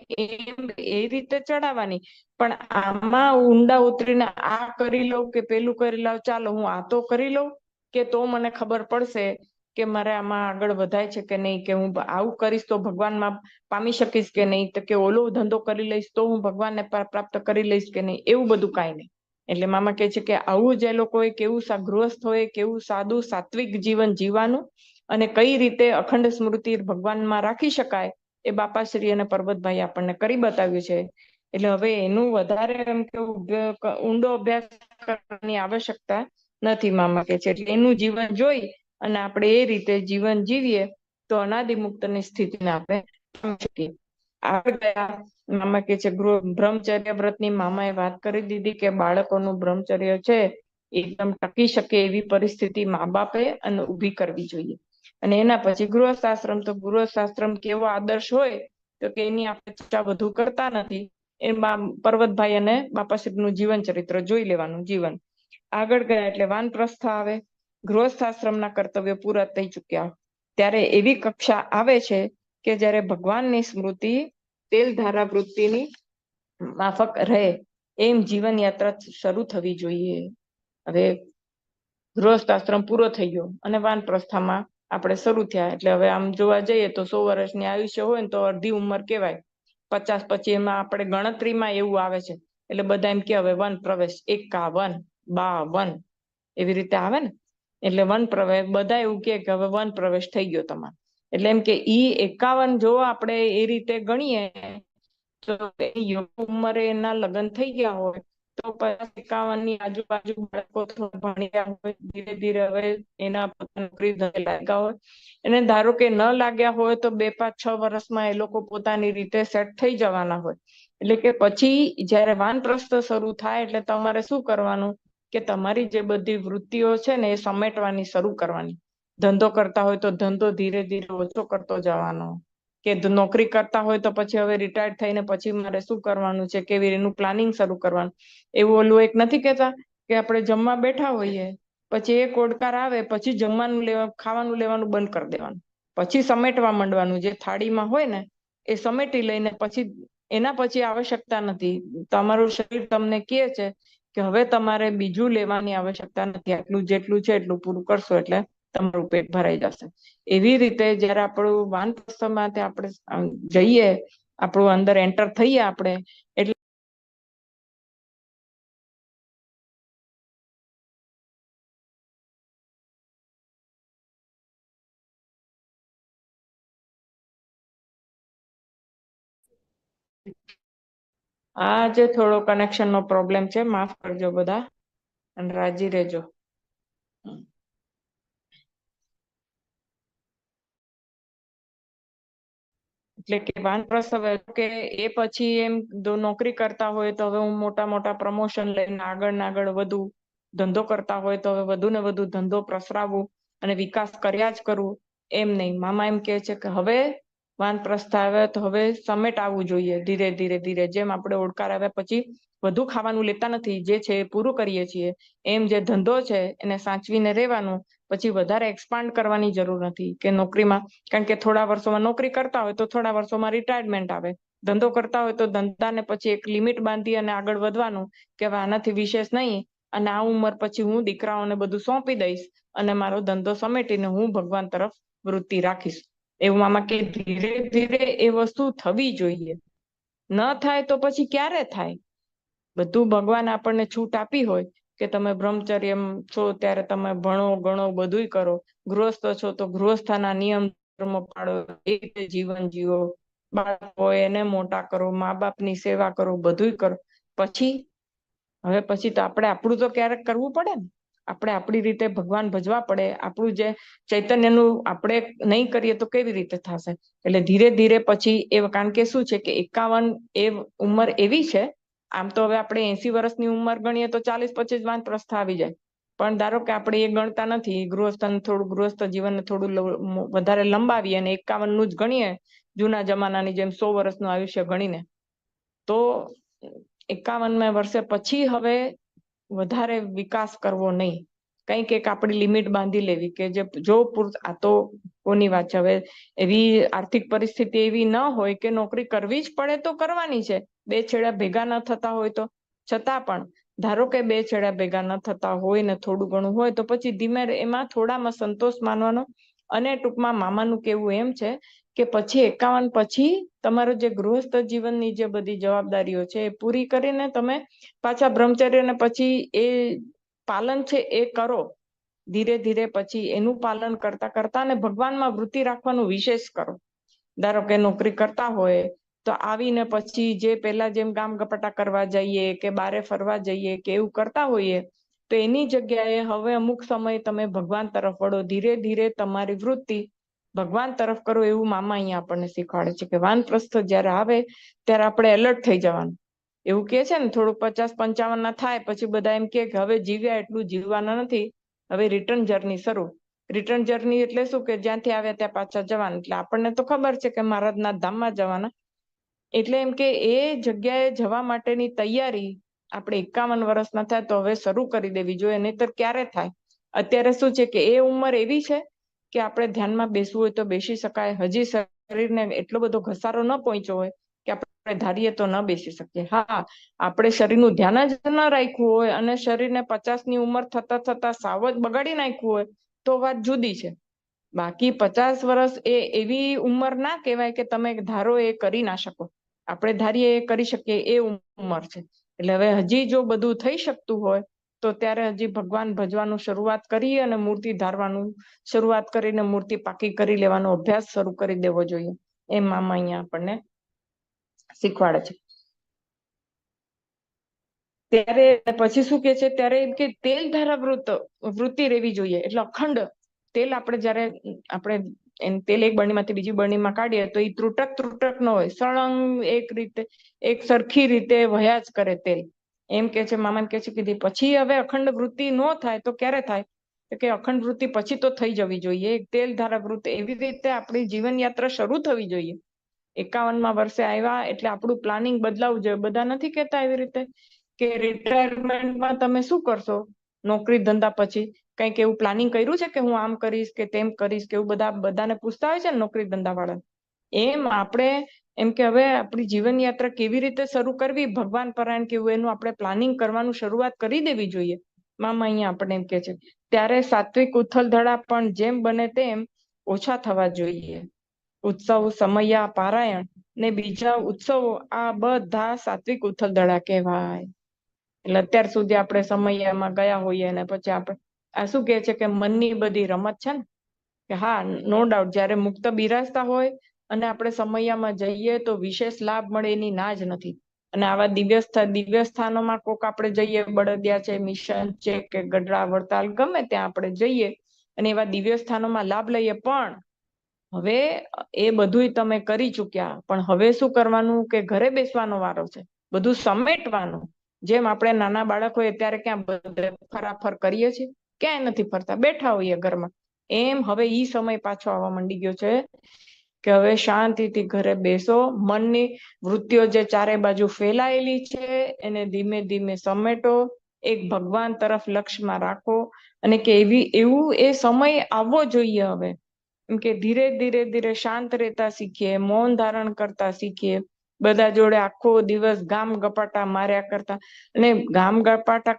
એ રીતે ચડાવવાની, પણ આમાં ઊંડા ઉતરીને આ કરી લઉં કે પેલું કરી લઉં, ચાલો હું આ તો કરી લઉં કે તો મને ખબર પડશે કે મારે આમાં આગળ વધાય છે કે નહીં, કે હું આવું કરીશ તો ભગવાનમાં પામી શકીશ કે નહીં, તો કે ઓલો ધંધો કરી લઈશ તો હું ભગવાનને પ્રાપ્ત કરી લઈશ કે નહીં, એવું બધું કાંઈ નહીં. એટલે મામા કહે છે કે આવું જે લોકોએ કેવું ગૃહસ્થોએ કેવું સાદું સાત્વિક જીવન જીવવાનું અને કઈ રીતે અખંડ સ્મૃતિ ભગવાનમાં રાખી શકાય એ બાપાશ્રી અને પર્વતભાઈ આપણને કરી બતાવ્યું છે. એટલે હવે એનું વધારે એમ કેવું ઊંડો અભ્યાસ કરવાની આવશ્યકતા નથી મામા કે છે. એટલે એનું જીવન જોઈ અને આપણે એ રીતે જીવન જીવીએ તો અનાદિ મુક્તની સ્થિતિને આપણે પામી શકીએ. આગળ ગયા મામા કે છે બ્રહ્મચર્ય વ્રતની મામાએ વાત કરી દીધી કે બાળકોનું બ્રહ્મચર્ય છે એકદમ ટકી શકે એવી પરિસ્થિતિ મા બાપે અને ઊભી કરવી જોઈએ. અને એના પછી ગૃહસ્થ આશ્રમ, તો ગૃહસ્થ આશ્રમ કેવો આદર્શ હોય તો કે એની આપણે ચર્ચા વધુ કરતા નથી. એમાં પર્વતભાઈ અને બાપાશ્રીનું જીવન ચરિત્ર જોઈ લેવાનું જીવન. આગળ ગયા એટલે વાનપ્રસ્થ આવે. ગૃહસ્થ આશ્રમના કર્તવ્યો પૂરા થઈ ચુક્યા ત્યારે એવી કક્ષા આવે છે કે જ્યારે ભગવાનની સ્મૃતિ તેલ ધારા વૃત્તિની માફક રહે એમ જીવન યાત્રા શરૂ થવી જોઈએ. હવે ગૃહસ્થ આશ્રમ પૂરો થઈ ગયો અને વાનપ્રસ્થામાં આપણે શરૂ થયા. એટલે હવે આમ જોવા જઈએ તો 100 વર્ષની આયુષ્ય હોય ને તો અડધી ઉંમર કહેવાય. 50 પછી એમાં આપણે ગણતરીમાં એવું આવે છે એટલે બધા એમ કે હવે વન પ્રવેશ 51, 52 એવી રીતે આવે ને, એટલે વન પ્રવેશ બધા એવું કે હવે વન પ્રવેશ થઈ ગયો તમારો. એટલે એમ કે ઈ 51 જો આપણે એ રીતે ગણીએ તો યુવા ઉંમરે એના લગ્ન થઈ ગયા હોય તો 51 ની આજુબાજુ બાળકો થોડા ભણી ગયા હોય, ધીરે ધીરે હવે એના નોકરી ધંધે લાગ્યા હોય, એને ધારો કે ન લાગ્યા હોય તો 2, 5, 6 વર્ષમાં એ લોકો પોતાની રીતે સેટ થઈ જવાના હોય. એટલે કે પછી જયારે વાનપ્રસ્થ શરૂ થાય એટલે તમારે શું કરવાનું કે તમારી જે બધી વૃત્તિઓ છે ને એ સમેટવાની શરૂ કરવાની. ધંધો કરતા હોય તો ધંધો ધીરે ધીરે ઓછો કરતો જવાનો, કે નોકરી કરતા હોય તો પછી હવે રિટાયર્ડ થઈને પછી મારે શું કરવાનું છે, કેવી રીતનું પ્લાનિંગ શરૂ કરવાનું. એવું ઓલું એક નથી કહેતા કે આપણે જમવા બેઠા હોઈએ પછી એક ઓડકાર આવે પછી જમવાનું ખાવાનું લેવાનું બંધ કરી દેવાનું, પછી સમેટવા માંડવાનું. જે થાળીમાં હોય ને એ સમેટી લઈને પછી એના પછી આવશ્યકતા નથી. તમારું શરીર તમને કહે છે કે હવે તમારે બીજું લેવાની આવશ્યકતા નથી, આટલું જેટલું છે એટલું પૂરું કરશો એટલે તમારું પેટ ભરાઈ જશે. એવી રીતે જયારે આપણું વાનપ્રસ્થમાંથી આપણે જઈએ, આપણું અંદર એન્ટર થઈએ આપણે એટલે આજે થોડો કનેક્શન નો પ્રોબ્લેમ છે, માફ કરજો બધા અને રાજી રહેજો. એટલે કે વાનપ્રસ્થ કે એ પછી એમ નોકરી કરતા હોય તો હવે હું મોટા મોટા પ્રમોશન લઈને આગળ ને આગળ વધુ, ધંધો કરતા હોય તો હવે વધુ ને વધુ ધંધો પ્રસરાવવું અને વિકાસ કર્યા જ કરવું એમ નહીં. મામા એમ કે છે કે હવે વાનપ્રસ્થ આવે તો હવે સમેટ આવવું જોઈએ ધીરે ધીરે ધીરે. જેમ આપણે ઓડકાર આવ્યા પછી વધુ ખાવાનું લેતા નથી, જે છે એ પૂરું કરીએ છીએ, એમ જે ધંધો છે એને સાચવીને રહેવાનું. પછી વધારે એક્સપાન્ડ કરવાની જરૂર નથી કે નોકરીમાં, કારણ કે થોડા વર્ષોમાં નોકરી કરતા હોય તો થોડા વર્ષોમાં રિટાયરમેન્ટ આવે. ધંધો કરતા હોય તો ધંધાને પછી એક લિમિટ બાંધી અને આગળ વધવાનું કે હવે આનાથી વિશેષ નહીં, અને આ ઉંમર પછી હું દીકરાઓને બધું સોંપી દઈશ અને મારો ધંધો સમેટીને હું ભગવાન તરફ વૃત્તિ રાખીશ. એવું મામા કે ધીરે ધીરે એ વસ્તુ થવી જોઈએ. ન થાય તો પછી ક્યારે થાય? બધું ભગવાન આપણને છૂટ આપી હોય કે તમે બ્રહ્મચર્ય છો ત્યારે તમે ભણો ગણો બધુંય કરો, ગૃહસ્થ છો તો ગૃહસ્થના નિયમ ધર્મ પાળો, એ રીતે જીવન જીવો, બાળકો એને મોટા કરો, મા બાપની સેવા કરો, બધુંય કરો. પછી હવે પછી તો આપણે આપણું તો ક્યારેક કરવું પડે ને. આપણે આપણી રીતે ભગવાન ભજવા પડે. આપણું જે ચૈતન્યનું આપણે નહીં કરીએ તો કેવી રીતે થશે? એટલે ધીરે ધીરે પછી એ, કારણ કે શું છે કે 51 એ ઉંમર એવી છે, આમ તો હવે આપણે 80 વર્ષની ઉંમર ગણીએ તો 40-25 વાનપ્રસ્થ આવી જાય, પણ ધારો કે આપણે એ ગણતા નથી, ગૃહસ્થ જીવન થોડું વધારે લંબાવીએ અને 51 નું જ ગણીએ, જૂના જમાનાની જેમ 100 વર્ષનું આયુષ્ય ગણીને, તો 51 વર્ષે પછી હવે વધારે વિકાસ કરવો નહીં. કંઈક એક આપણી લિમિટ બાંધી લેવી કે જે જો આ તો કોની વાત છે, હવે એવી આર્થિક પરિસ્થિતિ એવી ન હોય કે નોકરી કરવી જ પડે તો કરવાની છે, બે છેડા ભેગા ન થતા હોય તો, છતાં પણ ધારો કે બે છેડા ભેગા ન થતા હોય ને થોડું ઘણું હોય તો પછી ધીમે એમાં થોડામાં સંતોષ માનવાનો. અને ટૂંકમાં મામાનું કેવું એમ છે કે પછી 51 પછી તમારો જે ગૃહસ્થ જીવનની જે બધી જવાબદારીઓ છે એ પૂરી કરીને તમે પાછા બ્રહ્મચર્યને પછી એ પાલન છે એ કરો. ધીરે ધીરે પછી એનું પાલન કરતા કરતા અને ભગવાનમાં વૃત્તિ રાખવાનું વિશેષ કરો. ધારો કે નોકરી કરતા હોય તો આવીને પછી જે પેલા જેમ ગામ ગપાટા કરવા જઈએ કે બારે ફરવા જઈએ કે એવું કરતા હોઈએ, તો એની જગ્યાએ હવે અમુક સમય તમે ભગવાન તરફ વળો. ધીરે ધીરે તમારી વૃત્તિ ભગવાન તરફ કરો. એવું મામા અહીંયા આપણને શીખવાડે છે કે વાનપ્રસ્થ જયારે આવે ત્યારે આપણે એલર્ટ થઈ જવાનું. એવું કે છે ને, થોડુંક 50-55 ના થાય પછી બધા એમ કે હવે જીવ્યા એટલું જીવવાના નથી, હવે રિટર્ન જર્ની શરૂ. રિટર્ન જર્ની એટલે શું કે જ્યાંથી આવ્યા ત્યાં પાછા જવાનું. એટલે આપણને તો ખબર છે કે મહારાજના ધામમાં જવાના, એટલે એમ કે એ જગ્યાએ જવા માટેની તૈયારી આપણે 51 વર્ષના થાય તો હવે શરૂ કરી દેવી જોઈએ, નહીતર ક્યારે થાય? અત્યારે શું છે કે એ ઉંમર એવી છે કે આપણે ધ્યાનમાં બેસવું હોય તો બેસી શકાય. હજી શરીરને એટલો બધો ઘસારો ન પહોંચ્યો હોય કે આપણે ધારીએ તો ન બેસી શકીએ. હા, આપણે શરીરનું ધ્યાન જ ન રાખ્યું હોય અને શરીરને 50ની ઉંમર થતા થતા સાવ જ બગાડી નાખ્યું હોય તો વાત જુદી છે. બાકી 50 વર્ષ એ એવી ઉંમર ના કહેવાય કે તમે ધારો એ કરી ના શકો. આપણે ધારીએ એ કરી શકીએ એ ઉંમર છે. એટલે હવે હજી જો બધું થઈ શકતું હોય તો ત્યારે હજી ભગવાન ભજવાનું શરૂઆત કરી અને મૂર્તિ ધારવાનું શરૂઆત કરીને મૂર્તિ પાકી કરી લેવાનો અભ્યાસ શરૂ કરી દેવો જોઈએ, એમ મામા અહીંયા આપણને શીખવાડે છે. ત્યારે પછી શું કે છે, ત્યારે એમ કે તેલ ધારા વૃત્તિ રહેવી જોઈએ. એટલે અખંડ તેલ આપણે જયારે આપણે તેલ એક બરણીમાંથી બીજી બરણીમાં કાઢીએ તો એ ત્રુટક ન હોય, સળંગ એક રીતે એક સરખી રીતે વહ્યા જ કરે તેલ. એમ કે છે મામા કે છે કે પછી હવે અખંડ વૃત્તિ ન થાય તો ક્યારે થાય? કે અખંડ વૃત્તિ પછી તો થઈ જવી જોઈએ. તેલ ધારા વૃત્તિ એવી રીતે આપણી જીવન યાત્રા શરૂ થવી જોઈએ. 51માં વર્ષે આવ્યા એટલે આપણું પ્લાનિંગ બદલાવું જોઈએ. બધા નથી કેતા એવી રીતે કે રિટાયરમેન્ટમાં તમે શું કરશો નોકરી ધંધા પછી? કંઈક એવું પ્લાનિંગ કર્યું છે કે હું આમ કરીશ કે તેમ કરીશ કે એવું બધાને પૂછતા હોય છે ને નોકરી ધંધા વાળા. એમ આપણે એમ કે હવે આપણી જીવન યાત્રા કેવી રીતે શરૂ કરવી ભગવાન પરાયણ કેવું એનું આપણે પ્લાનિંગ કરવાનું શરૂઆત કરી દેવી જોઈએ. મામા અહીંયા આપણે એમ કે છે ત્યારે સાત્વિક ઉથલધડા પણ જેમ બને તેમ ઓછા થવા જોઈએ. ઉત્સવ, સમયા, પારાયણ ને બીજા ઉત્સવો આ બધા સાત્વિક ઉથલધડા કહેવાય. એટલે અત્યાર સુધી આપણે સમયમાં ગયા હોઈએ અને પછી આપણે આ શું કે છે કે મનની બધી રમત છે ને, કે હા નો ડાઉટ જયારે મુક્ત બિરાજતા હોય અને આપણે સમયમાં જઈએ તો વિશેષ લાભ મળે એની ના જ નથી. અને આવા દિવ્ય સ્થાનોમાં કોક આપણે જઈએ, બળદિયા છે, મિશન છે કે ગઢડા વડતાલ ગમે ત્યાં આપણે જઈએ અને એવા દિવ્ય સ્થાનોમાં લાભ લઈએ. પણ હવે એ બધું તમે કરી ચુક્યા, પણ હવે શું કરવાનું કે ઘરે બેસવાનો વારો છે, બધું સમેટવાનું. જેમ આપણે નાના બાળક હોય ત્યારે ક્યાં બધે ફરાફર કરીએ છીએ, ક્યાંય નથી ફરતા, બેઠા હોઈએ ઘરમાં. એમ હવે ઈ સમય પાછો આવવા માંડી ગયો છે કે હવે શાંતિથી ઘરે બેસો. મનની વૃત્તિઓ જે ચારે બાજુ ફેલાયેલી છે એને ધીમે ધીમે સમેટો, એક ભગવાન તરફ લક્ષ્યમાં રાખો. અને કે એવું એ સમય આવવો જોઈએ હવે. એમ કે ધીરે ધીરે શાંત રહેતા શીખીએ, મૌન ધારણ કરતા શીખીએ, બધા જોડે આખો દિવસ ગામ ગપાટા માર્યા કરતા, અને ગામ ગપાટા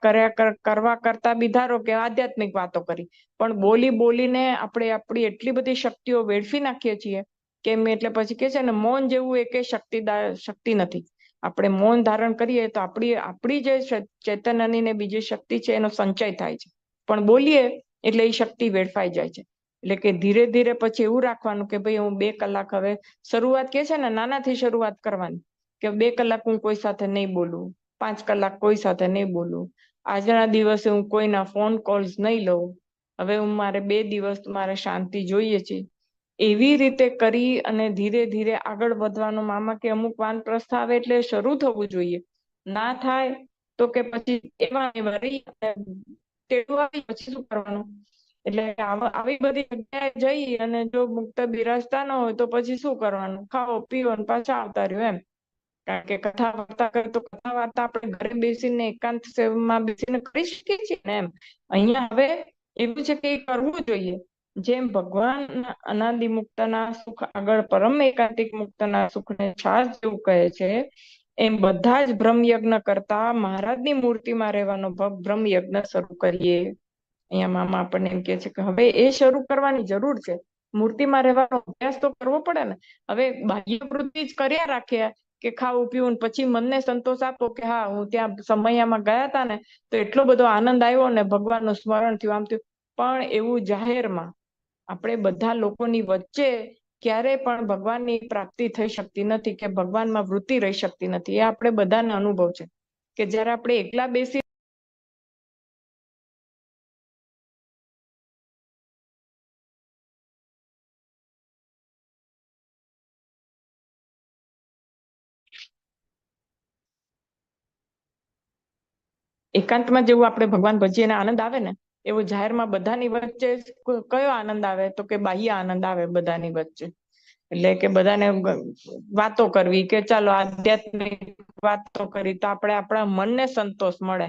કરવા કરતા બી ધારો કે આધ્યાત્મિક વાતો કરી, પણ બોલી બોલીને આપણે આપણી એટલી બધી શક્તિઓ વેડફી નાખીએ છીએ કેમ, એટલે પછી કે છે ને મૌન જેવું એક શક્તિ નથી. આપણે મૌન ધારણ કરીએ તો આપણી જે ચૈતન્યની ને બીજી શક્તિ છે એનો સંચય થાય છે, પણ બોલીએ એટલે એ શક્તિ વેડફાઈ જાય છે. એટલે કે ધીરે ધીરે પછી એવું રાખવાનું કે ભાઈ હું 2 કલાક, હવે શરૂઆત કે છે ને નાનાથી શરૂઆત કરવાની, કે 2 કલાક હું કોઈ સાથે નહીં બોલું, 5 કલાક કોઈ સાથે નહીં બોલું, આજના દિવસે હું કોઈના ફોન કોલ્સ નહીં લઉં, હવે હું મારે 2 દિવસ મારે શાંતિ જોઈએ છે. એવી રીતે કરી અને ધીરે ધીરે આગળ વધવાનું. મામા કે અમુક વાનપ્રસ્થ આવે એટલે શરૂ થવું જોઈએ, ના થાય તો કે પછી એવા પછી શું કરવાનું. એટલે આવી બધી જગ્યાએ જઈ અને જો મુક્ત બિરાજતા ન હોય તો પછી શું કરવાનું, ખાઓ પીઓ અને પાછા આવતા રહ્યો એમ. કારણ કે કથા વાર્તા કરે તો કથા વાર્તા આપણે ઘરે બેસીને એકાંત સેવમાં બેસીને કરી શકીએ છીએ ને એમ. અહીંયા હવે એવું છે કે એ કરવું જોઈએ. જેમ ભગવાન અનાદિ મુક્તના સુખ આગળ પરમ એકાંતિક મુક્તના સુખને છાસ જેવું કહે છે, એમ બધા જ બ્રહ્મ યજ્ઞ કરતા મહારાજની મૂર્તિમાં રહેવાનો બ્રહ્મ યજ્ઞ શરૂ કરીએ. અહીંયા મામા આપણને એમ કે છે કે હવે એ શરૂ કરવાની જરૂર છે. મૂર્તિમાં રહેવાનો અભ્યાસ તો કરવો પડે ને. હવે બાહ્ય વૃત્તિ જ કર્યા રાખીએ કે ખાવું પીવું પછી મનને સંતોષ આપો કે હા હું ત્યાં સમયમાં ગયા હતા ને તો એટલો બધો આનંદ આવ્યો ને, ભગવાનનું સ્મરણ થયું, આમ થયું. પણ એવું જાહેરમાં આપણે બધા લોકોની વચ્ચે ક્યારેય પણ ભગવાનની પ્રાપ્તિ થઈ શકતી નથી, કે ભગવાનમાં વૃત્તિ રહી શકતી નથી. એ આપણે બધાને અનુભવ છે કે જયારે આપણે એકલા બેસી એકાંતમાં જેવું આપણે ભગવાન ભજીએ આનંદ આવે ને, એવો જાહેરમાં બધાની વચ્ચે કયો આનંદ આવે, તો કે બાહ્ય આનંદ આવે બધાની વચ્ચે. એટલે કે બધાને વાતો કરવી, કે ચાલો આધ્યાત્મિક વાતો કરી તો આપણે આપણા મનને સંતોષ મળે,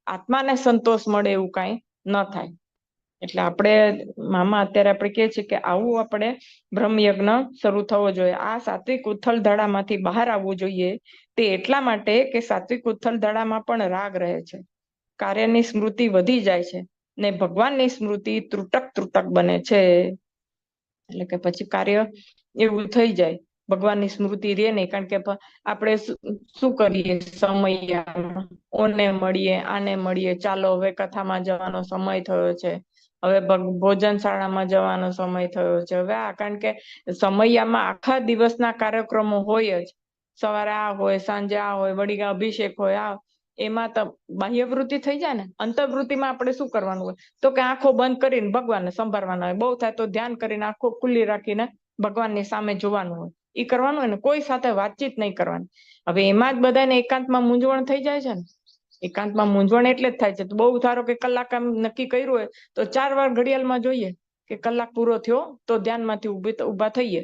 આત્માને સંતોષ મળે એવું કાંઈ ન થાય. એટલે આપણે મામા અત્યારે આપણે કહે છે કે આવું આપણે બ્રહ્મ યજ્ઞ શરૂ થવો જોઈએ. આ સાત્વિક ઉથલ ધડામાંથી બહાર આવવું જોઈએ. તે એટલા માટે કે સાત્વિક ઉથલ ધડામાં પણ રાગ રહે છે, કાર્યની સ્મૃતિ વધી જાય છે ને ભગવાનની સ્મૃતિ ત્રુટક ત્રુટક બને છે. એટલે કે પછી કાર્ય એવું થઈ જાય, ભગવાનની સ્મૃતિ રે નહીં. કારણ કે આપણે શું કરીએ, સમય ઓને મળીએ, આને મળીએ, ચાલો હવે કથામાં જવાનો સમય થયો છે, હવે ભોજનશાળામાં જવાનો સમય થયો છે, હવે કારણ કે સમયમાં આખા દિવસના કાર્યક્રમો હોય જ. સવારે આ હોય, સાંજે આ હોય, વળી અભિષેક હોય, આ એમાં તો બાહ્યવૃત્તિ થઈ જાય ને. અંતર્વૃત્તિમાં આપણે શું કરવાનું હોય, તો કે આંખો બંધ કરીને ભગવાનને સંભાળવાના હોય, બહુ થાય તો ધ્યાન કરીને આંખો ખુલ્લી રાખીને ભગવાનની સામે જોવાનું હોય, એ કરવાનું હોય ને. કોઈ સાથે વાતચીત નહીં કરવાની. હવે એમાં જ બધાને એકાંતમાં મૂંઝવણ થઈ જાય છે ને. એકાંતમાં મૂંઝવણ એટલે જ થાય છે. તો બહુ ધારો કે કલાક આમ નક્કી કર્યું હોય તો 4 વાર ઘડિયાળમાં જોઈએ કે કલાક પૂરો થયો તો ધ્યાનમાંથી ઊભા થઈએ.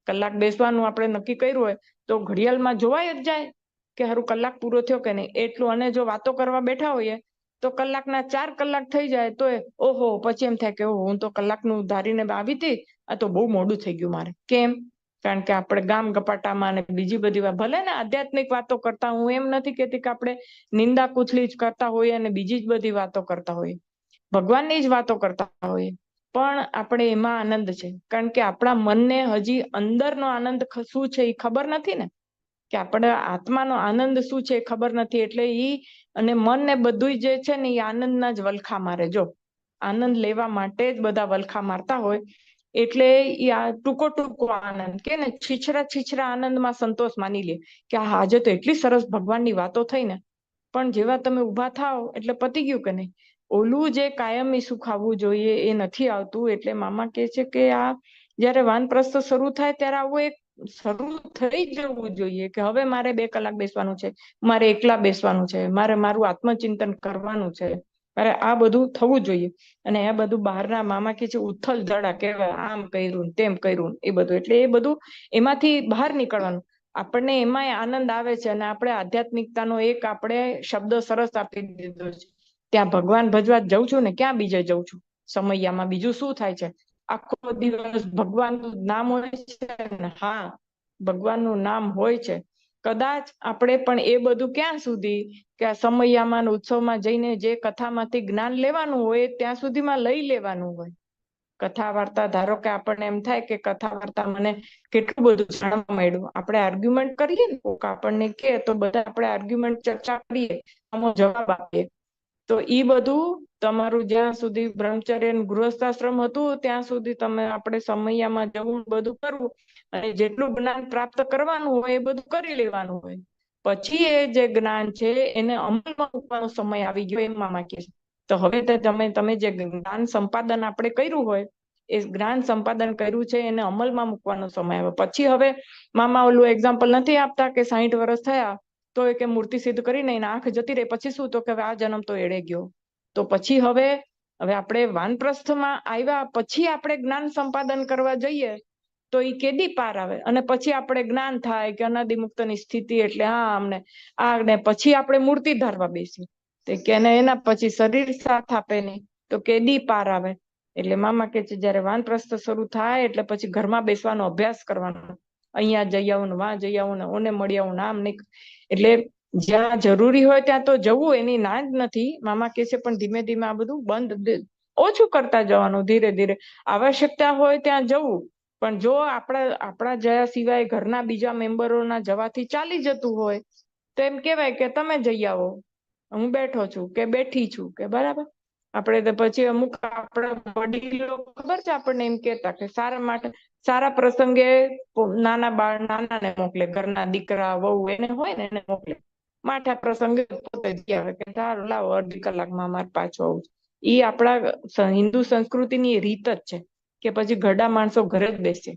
કલાક બેસવાનું આપણે નક્કી કર્યું હોય તો ઘડિયાળમાં જોવાય જ જાય કે હારું કલાક પૂરો થયો કે નહીં એટલું. અને જો વાતો કરવા બેઠા હોઈએ તો કલાકના 4 કલાક થઈ જાય તો ઓહો, પછી એમ થાય કે હું તો કલાકનું ધારીને આવી હતી, આ તો બહુ મોડું થઈ ગયું મારે. કેમ? કારણ કે આપણે ગામ ગપાટામાં અને બીજી બધી ભલે ને આધ્યાત્મિક વાતો કરતા, હું એમ નથી કહેતી કે આપણે નિંદા કુથલી જ કરતા હોઈએ અને બીજી જ બધી વાતો કરતા હોઈએ, ભગવાનની જ વાતો કરતા હોઈએ, પણ આપણે એમાં આનંદ છે. કારણ કે આપણા મનને હજી અંદરનો આનંદ શું છે એ ખબર નથી ને, કે આપણે આત્માનો આનંદ શું છે એ ખબર નથી. એટલે અને મન ને બધું જે છે ને એ આનંદના જ વલખા મારે. જો આનંદ લેવા માટે જ બધા વલખા મારતા હોય એટલે આ ટૂંકો ટૂંકો આનંદ કે ને છીછરા છીછરા આનંદમાં સંતોષ માની લે કે આજે તો એટલી સરસ ભગવાનની વાતો થઈ ને, પણ જેવા તમે ઉભા થાવ એટલે પતી ગયું કે નહીં. ઓલું જે કાયમી સુખ આવવું જોઈએ એ નથી આવતું. એટલે મામા કહે છે કે આ જયારે વાનપ્રસ્થ શરૂ થાય ત્યારે આવું એક શરૂ થઈ જવું જોઈએ કે હવે મારે 2 કલાક બેસવાનું છે, મારે એકલા બેસવાનું છે, મારે મારું આત્મચિંતન કરવાનું છે, મારે આ બધું થવું જોઈએ. અને આ બધું બહારના મામા કે છે ઉથલ ધડા કહેવાય, આમ કર્યું તેમ કર્યું એ બધું. એટલે એ બધું એમાંથી બહાર નીકળવાનું. આપણને એમાંય આનંદ આવે છે અને આપણે આધ્યાત્મિકતાનો એક આપણે શબ્દ સરસ આપી દીધો છે, ત્યાં ભગવાન ભજવા જઉં છું ને ક્યાં બીજે જઉં છું સમયમાં. બીજું શું થાય છે? આખો દિવસ ભગવાનનું નામ હોય છે ને. હા, ભગવાનનું નામ હોય છે, કદાચ આપણે પણ એ બધું ક્યાં સુધી કે આ સમયમાં ઉત્સવમાં જઈને જે કથામાંથી જ્ઞાન લેવાનું હોય ત્યાં સુધીમાં લઈ લેવાનું હોય. કથા વાર્તા ધારો કે આપણને એમ થાય કે કથા વાર્તા મને કેટલું બધું જાણવા મળ્યું, આપણે આર્ગ્યુમેન્ટ કરીએ ને, કોક આપણને કે તો બધા આપણે આર્ગ્યુમેન્ટ ચર્ચા કરીએ, આનો જવાબ આપીએ. તો ઈ બધું તમારું જ્યાં સુધી બ્રહ્મચર્ય ગૃહસ્થાશ્રમ હતું ત્યાં સુધી તમે આપણે સમયમાં જવું બધું કરવું અને જેટલું જ્ઞાન પ્રાપ્ત કરવાનું હોય એ બધું કરી લેવાનું હોય. પછી એ જે જ્ઞાન છે એને અમલમાં મૂકવાનો સમય આવી ગયો એમ મામા કહે છે. તો હવે તમે જે જ્ઞાન સંપાદન આપણે કર્યું હોય એ જ્ઞાન સંપાદન કર્યું છે એને અમલમાં મૂકવાનો સમય આવ્યો. પછી હવે મામા ઓલું એક્ઝામ્પલ નથી આપતા કે 60 વર્ષ થયા તો એ કે મૂર્તિ સિદ્ધ કરીને એના આંખ જતી રહે પછી શું, તો કે આ જન્મ તો એળે ગયો. તો પછી હવે આપણે વાનપ્રસ્થમાં આવ્યા પછી આપણે જ્ઞાન સંપાદન કરવા જઈએ તો એ કેદી પાર આવે, અને પછી આપણે જ્ઞાન થાય કે અનાદિ મુક્તની સ્થિતિ એટલે હા અમને આ ને પછી આપણે મૂર્તિ ધારવા બેસી કે એના પછી શરીર સાથ આપે નહીં તો કેદી પાર આવે. એટલે મામા કે છે જયારે વાનપ્રસ્થ શરૂ થાય એટલે પછી ઘરમાં બેસવાનો અભ્યાસ કરવાનો, અહીંયા જઈ આવું ને વાં જઈ આવું ને ઓને મળી આવું નામ નહીં. એટલે જ્યાં જરૂરી હોય ત્યાં તો જવું એની ના જ નથી, મામા કે છે, પણ ધીમે ધીમે આ બધું બંધ ઓછું કરતા જવાનું, ધીરે ધીરે આવશ્યકતા હોય ત્યાં જવું. પણ જો આપણા જયા સિવાય ઘરના બીજા મેમ્બરોના જવાથી ચાલી જતું હોય તો એમ કેવાય કે તમે જઈ આવો, હું બેઠો છું કે બેઠી છું કે બરાબર. આપણે તો પછી અમુક આપણા વડીલો ખબર છે આપણને એમ કેતા કે સારા પ્રસંગે નાનાને મોકલે, ઘરના દીકરા વહુ એને હોય ને એને મોકલે. માઠા પ્રસંગે પોતે જ આવે કે સારું લાવો અડધી કલાકમાં અમારે પાછું આવું. ઈ આપણા હિન્દુ સંસ્કૃતિની રીત જ છે કે પછી ઘરડા માણસો ઘરે જ બેસે,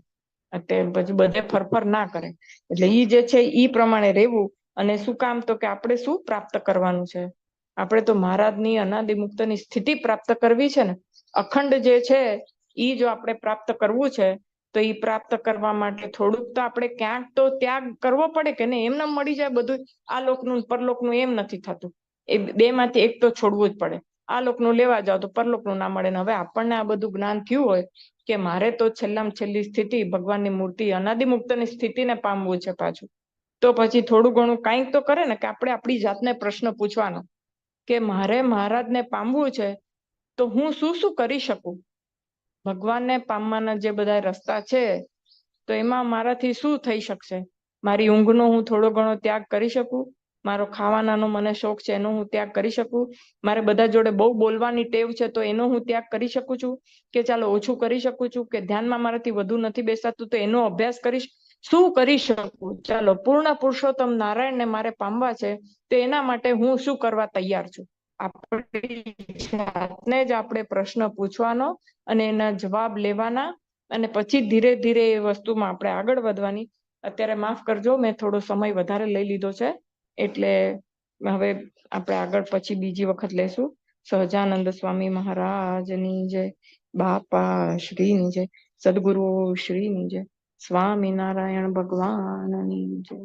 અત્યારે પછી બધે ફરફર ના કરે. એટલે ઈ જે છે ઈ પ્રમાણે રહેવું. અને શું કામ, તો કે આપણે શું પ્રાપ્ત કરવાનું છે, આપણે તો મહારાજની અનાદિ મુક્તની સ્થિતિ પ્રાપ્ત કરવી છે ને. અખંડ જે છે ઈ જો આપણે પ્રાપ્ત કરવું છે તો ઈ પ્રાપ્ત કરવા માટે થોડુંક તો આપણે ક્યાંક તો ત્યાગ કરવો પડે કે નહીં. એમને મળી જાય બધું આ લોકનું પરલોકનું એમ નથી થતું, એ બે માંથી એક તો છોડવું જ પડે. આ લોકનું લેવા જાવ તો પરલોકનું ના મળે ને. હવે આપણને આ બધું જ્ઞાન થયું હોય કે મારે તો છેલ્લામાં છેલ્લી સ્થિતિ ભગવાનની મૂર્તિ અનાદિ મુક્તની સ્થિતિને પામવું છે પાછું, તો પછી થોડું ઘણું કંઈક તો કરે ને કે આપણે આપણી જાતને પ્રશ્ન પૂછવાનો કે મારે મહારાજને પામવું છે તો હું શું શું કરી શકું. ભગવાનને પામવાના જે બધા રસ્તા છે તો એમાં મારાથી શું થઈ શકશે. મારી ઊંઘનો હું થોડો ઘણો ત્યાગ કરી શકું, મારો ખાવાનાનો મને શોખ છે એનો હું ત્યાગ કરી શકું, મારે બધા જોડે બહુ બોલવાની ટેવ છે તો એનો હું ત્યાગ કરી શકું છું કે ચાલો ઓછું કરી શકું છું, કે ધ્યાનમાં મારાથી વધુ નથી બેસાતું તો એનો અભ્યાસ કરીશ. શું કરી શકું, ચાલો પૂર્ણ પુરુષોત્તમ નારાયણને મારે પામવા છે તો એના માટે હું શું કરવા તૈયાર છું. જાતને જ આપણે પ્રશ્ન પૂછવાનો અને એના જવાબ લેવાના અને પછી ધીરે ધીરે એ વસ્તુમાં આપણે આગળ વધવાની. અત્યારે માફ કરજો મેં થોડો સમય વધારે લઈ લીધો છે એટલે હવે આપણે આગળ પછી બીજી વખત લેશું. સહજાનંદ સ્વામી મહારાજની જય, બાપા શ્રીની જય, સદગુરુ શ્રીની જય, સ્વામિનારાયણ ભગવાનની જય.